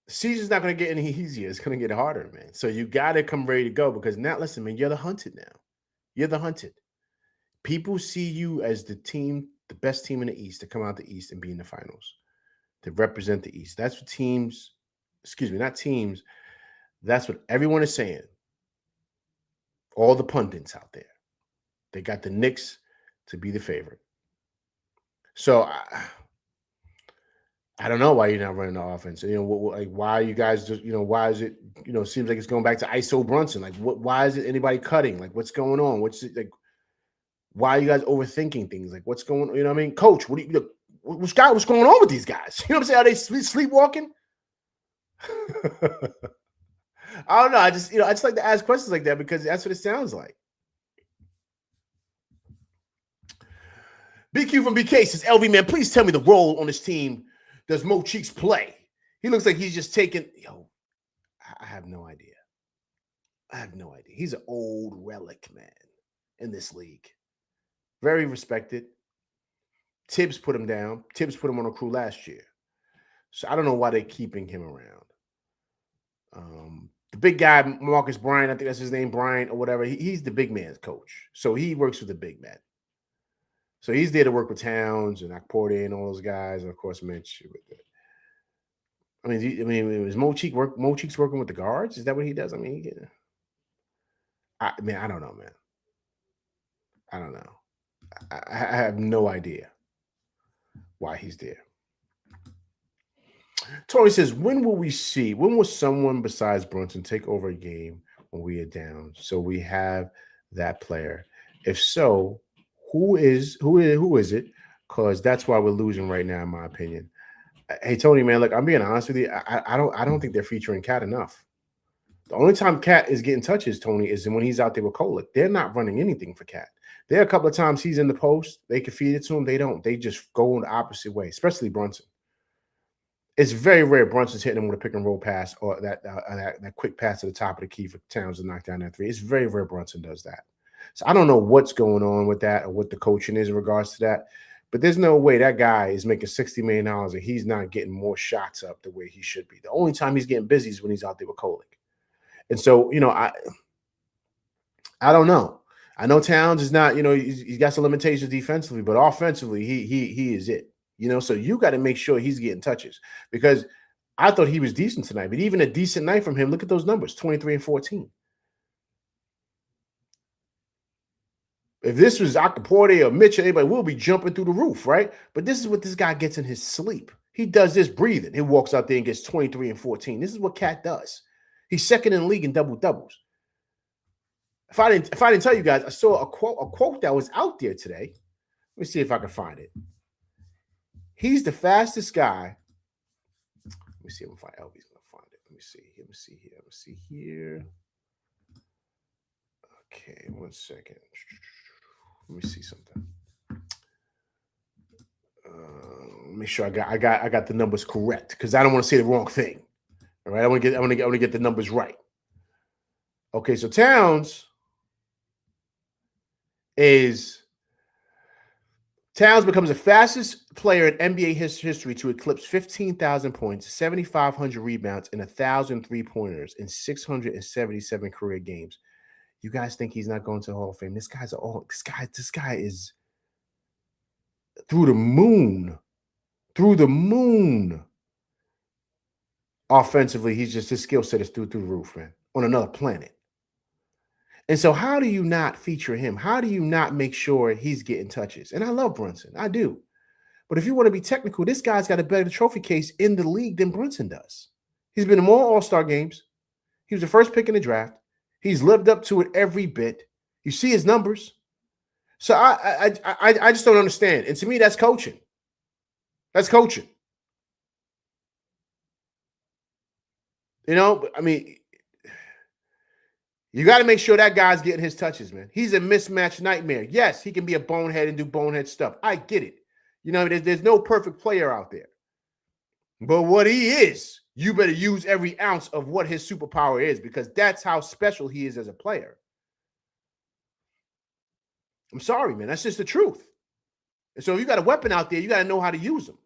season's not going to get any easier. It's going to get harder, man. So you got to come ready to go because now, listen, man, you're the hunted now. You're the hunted. People see you as the team, the best team in the East to come out the East and be in the finals, to represent the East. That's what teams, not teams. That's what everyone is saying. All the pundits out there. They got the Knicks to be the favorite. So I don't know why you're not running the offense. Why are you guys just, why is it, seems like it's going back to ISO Brunson. Like, why is it anybody cutting? Like, what's going on? What's it like? Why are you guys overthinking things? Like, what's going on? You know what I mean? Coach, what's going on with these guys? You know what I'm saying? Are they sleepwalking? I don't know. I just like to ask questions like that because that's what it sounds like. BQ from BK says, LV, man, please tell me the role on this team does Mo Cheeks play? He looks like he's just taking, I have no idea. He's an old relic, man, in this league. Very respected. Tibbs put him down. Tibbs put him on a crew last year. So I don't know why they're keeping him around. The big guy, Marcus Bryant, I think that's his name, Bryant or whatever, he's the big man's coach. So he works with the big men. So he's there to work with Towns and Akporte and all those guys, and of course Mitch. I mean, is Mo Cheeks working with the guards? Is that what he does? I mean, I don't know, man. I don't know. I have no idea why he's there. Tori says, when will someone besides Brunson take over a game when we are down? So we have that player. If so, who is it? Because that's why we're losing right now, in my opinion. Hey, Tony, man, look, I'm being honest with you. I don't think they're featuring Cat enough. The only time Cat is getting touches, Tony, is when he's out there with Kolick. They're not running anything for Cat. There are a couple of times he's in the post. They can feed it to him. They don't. They just go in the opposite way, especially Brunson. It's very rare Brunson's hitting him with a pick and roll pass or that quick pass to the top of the key for Towns to knock down that three. It's very rare Brunson does that. So I don't know what's going on with that or what the coaching is in regards to that. But there's no way that guy is making $60 million and he's not getting more shots up the way he should be. The only time he's getting busy is when he's out there with Kolick. And so, I don't know. I know Towns is not, he's got some limitations defensively, but offensively, he is it. So you got to make sure he's getting touches because I thought he was decent tonight. But even a decent night from him, look at those numbers, 23 and 14. If this was Akporte or Mitch or anybody, we'll be jumping through the roof, right? But this is what this guy gets in his sleep. He does this breathing. He walks out there and gets 23 and 14. This is what Cat does. He's second in the league in double-doubles. If I didn't tell you guys, I saw a quote that was out there today. Let me see if I can find it. He's the fastest guy. Let me see if LV's gonna find it. Let me see here. Okay, 1 second. Let me see something. Make sure I got the numbers correct because I don't want to say the wrong thing. All right, I want to get the numbers right. Okay, so Towns becomes the fastest player in NBA history to eclipse 15,000 points, 7,500 rebounds, and 1,000 3-pointers in 677 career games. You guys think he's not going to the Hall of Fame? This guy is through the moon. Through the moon. Offensively, his skill set is through the roof, man. On another planet. And so how do you not feature him? How do you not make sure he's getting touches? And I love Brunson. I do. But if you want to be technical, this guy's got a better trophy case in the league than Brunson does. He's been in more All-Star games. He was the first pick in the draft. He's lived up to it every bit. You see his numbers. So I just don't understand. And to me, that's coaching. That's coaching. You know, I mean, you got to make sure that guy's getting his touches, man. He's a mismatch nightmare. Yes, he can be a bonehead and do bonehead stuff. I get it. You know, there's no perfect player out there. But what he is, you better use every ounce of what his superpower is, because that's how special he is as a player. I'm sorry, man. That's just the truth. And so if you got a weapon out there, you got to know how to use them.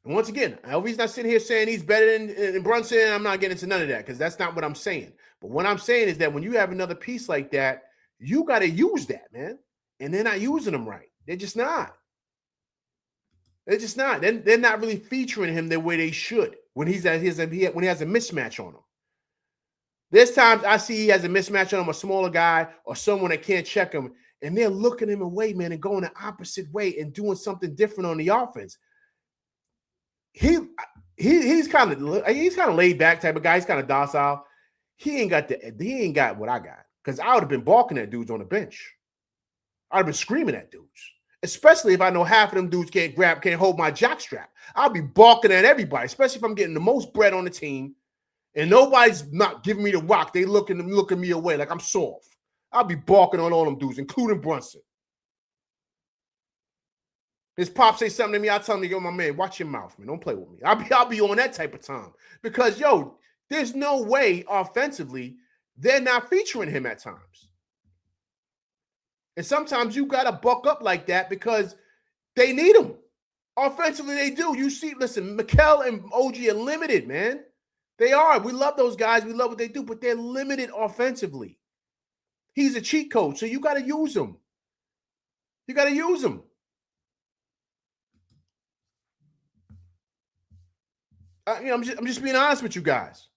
And once again, LV's not sitting here saying he's better than Brunson. I'm not getting into none of that, because that's not what I'm saying. But what I'm saying is that when you have another piece like that, you got to use that, man. And they're not using them right. They're just not. They're just not. They're not really featuring him the way they should when he has a mismatch on him. There's times I see he has a mismatch on him, a smaller guy or someone that can't check him, and they're looking him away, man, and going the opposite way and doing something different on the offense. He's kind of laid back type of guy. He's kind of docile. He ain't got what I got, because I would have been balking at dudes on the bench. I'd have been screaming at dudes, especially if I know half of them dudes can't hold my jockstrap. I'll be balking at everybody, especially if I'm getting the most bread on the team and nobody's not giving me the rock. They looking me away like I'm soft. I'll be balking on all them dudes, including Brunson. His pop say something to me, I tell him, yo, my man, watch your mouth, man. Don't play with me. I'll be on that type of time, because, yo, there's no way offensively they're not featuring him at times. And sometimes you got to buck up like that because they need him. Offensively, they do. You see, listen, Mikel and OG are limited, man. They are. We love those guys. We love what they do, but they're limited offensively. He's a cheat code, so you got to use him. You got to use him. I'm just being honest with you guys.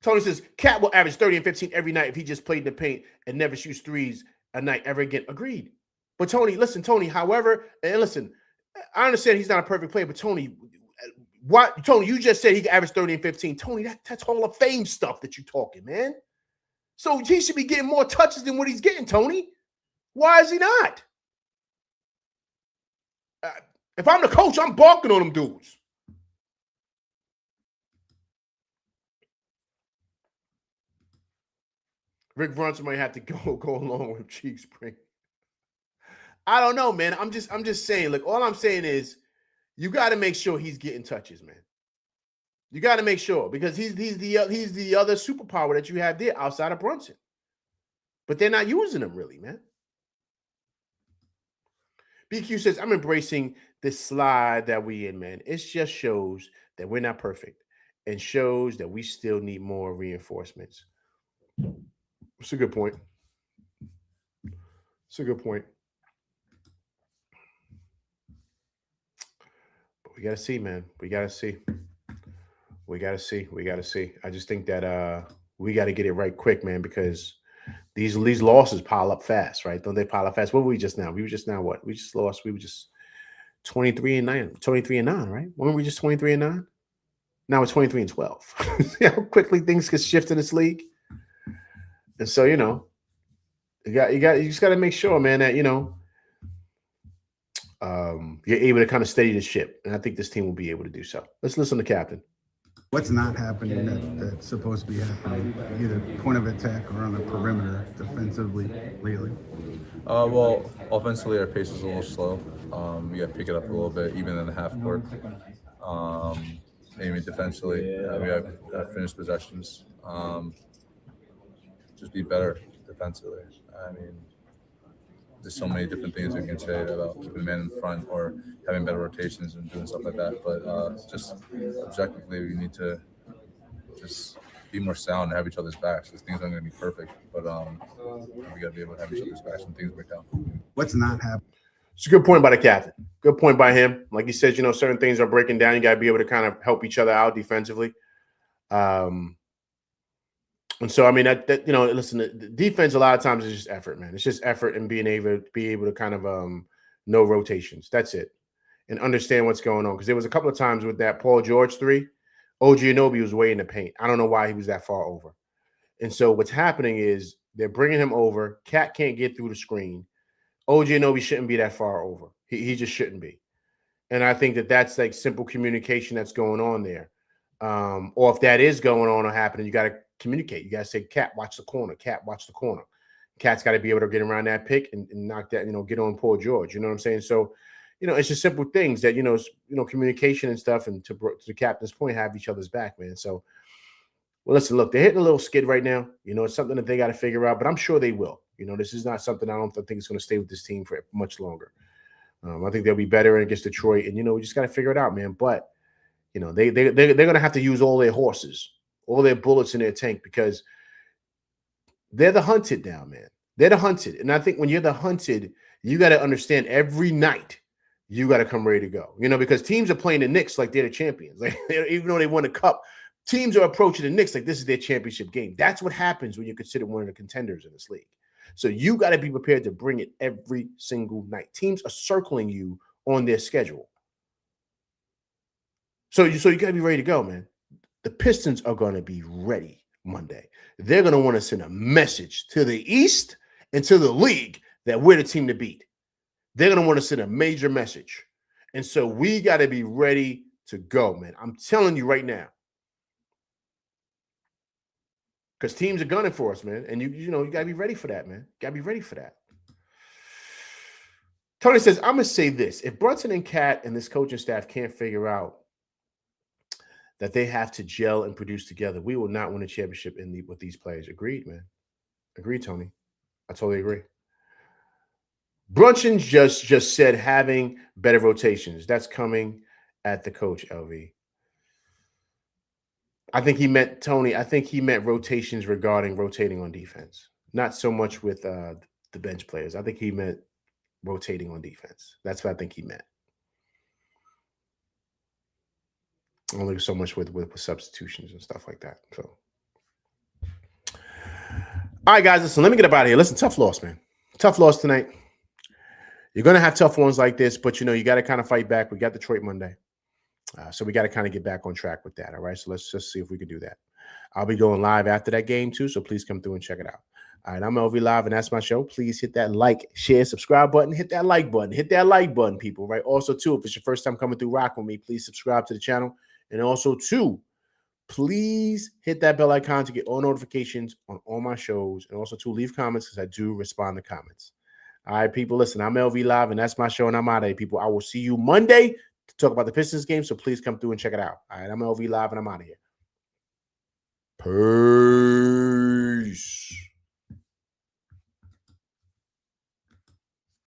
Tony says, Cat will average 30 and 15 every night if he just played in the paint and never shoots threes a night ever again. Agreed. But Tony, listen, however, and listen, I understand he's not a perfect player, but Tony, you just said he can average 30 and 15. Tony, that's Hall of Fame stuff that you're talking, man. So he should be getting more touches than what he's getting, Tony. Why is he not? If I'm the coach, I'm barking on them dudes. Rick Brunson might have to go along with Cheek Spring. I don't know, man. I'm just saying. Look, all I'm saying is you got to make sure he's getting touches, man. You got to make sure, because he's the other superpower that you have there outside of Brunson. But they're not using him really, man. BQ says, I'm embracing this slide that we in, man. It just shows that we're not perfect and shows that we still need more reinforcements. It's a good point. It's a good point. But we got to see, man. We got to see. I just think that we got to get it right quick, man, because these losses pile up fast, right? Don't they pile up fast? What were we just now? We were just now what? We just lost. We were just 23-9, right? Weren't we just 23-9? Now it's 23-12. See how quickly things can shift in this league? And so, you just got to make sure, man, that, you're able to kind of steady the ship. And I think this team will be able to do so. Let's listen to Captain. What's not happening that's supposed to be happening, either point of attack or on the perimeter defensively lately? Well, offensively, our pace is a little slow. We got to pick it up a little bit, even in the half court. Maybe defensively, we have finished possessions. Just be better defensively. I mean, there's so many different things we can say about keeping men in front or having better rotations and doing stuff like that. But just objectively, we need to just be more sound and have each other's backs. These things aren't going to be perfect, but we got to be able to have each other's backs when things break down. What's not happening? It's a good point by the captain. Good point by him. Like he says, certain things are breaking down. You got to be able to kind of help each other out defensively. And so, I mean, listen, the defense a lot of times is just effort, man. It's just effort and being able to kind of no rotations. That's it. And understand what's going on. Because there was a couple of times with that Paul George 3, OG Anunoby was way in the paint. I don't know why he was that far over. And so what's happening is they're bringing him over. Cat can't get through the screen. OG Anunoby shouldn't be that far over. He just shouldn't be. And I think that that's like simple communication that's going on there. Or if that is going on or happening, you got to communicate. You got to say, Cat, watch the corner. Cat, watch the corner. Cat's got to be able to get around that pick and knock that, get on Paul George. You know what I'm saying? So, it's just simple things that, communication and stuff. And to the captain's point, have each other's back, man. So, well, listen, look, they're hitting a little skid right now. It's something that they got to figure out, but I'm sure they will. This is not something I don't think is going to stay with this team for much longer. I think they'll be better against Detroit, and we just got to figure it out, man. But they're going to have to use all their horses, all their bullets in their tank, because they're the hunted now, man. They're the hunted, and I think when you're the hunted, you got to understand every night you got to come ready to go. Because teams are playing the Knicks like they're the champions, like even though they won the cup. Teams are approaching the Knicks like this is their championship game. That's what happens when you're considered one of the contenders in this league. So you got to be prepared to bring it every single night. Teams are circling you on their schedule. So you got to be ready to go, man. The Pistons are going to be ready Monday. They're going to want to send a message to the East and to the league that we're the team to beat. They're going to want to send a major message. And so we got to be ready to go, man. I'm telling you right now. Because teams are gunning for us, man. And you got to be ready for that, man. Got to be ready for that. Tony says, I'm going to say this. If Brunson and Cat and this coaching staff can't figure out that they have to gel and produce together, we will not win a championship with these players. Agreed, man. Agreed, Tony. I totally agree. Brunson just said having better rotations. That's coming at the coach, LV. I think he meant, Tony, rotations regarding rotating on defense. Not so much with the bench players. I think he meant rotating on defense. That's what I think he meant. Only so much with substitutions and stuff like that. So, all right, guys, listen, let me get up out of here. Listen, tough loss, man. Tough loss tonight. You're going to have tough ones like this, but, you got to kind of fight back. We got Detroit Monday. So we got to kind of get back on track with that. All right. So let's just see if we can do that. I'll be going live after that game too. So please come through and check it out. All right. I'm LV Live and that's my show. Please hit that like, share, subscribe button. Hit that like button. Hit that like button, people. Right. Also, too, if it's your first time coming through Rock with me, please subscribe to the channel. And also, too, please hit that bell icon to get all notifications on all my shows. And also, too, leave comments because I do respond to comments. All right, people. Listen, I'm LV Live and that's my show. And I'm out of here, people. I will see you Monday to talk about the Pistons game, so please come through and check it out. All right, I'm LV Live, and I'm out of here. Peace.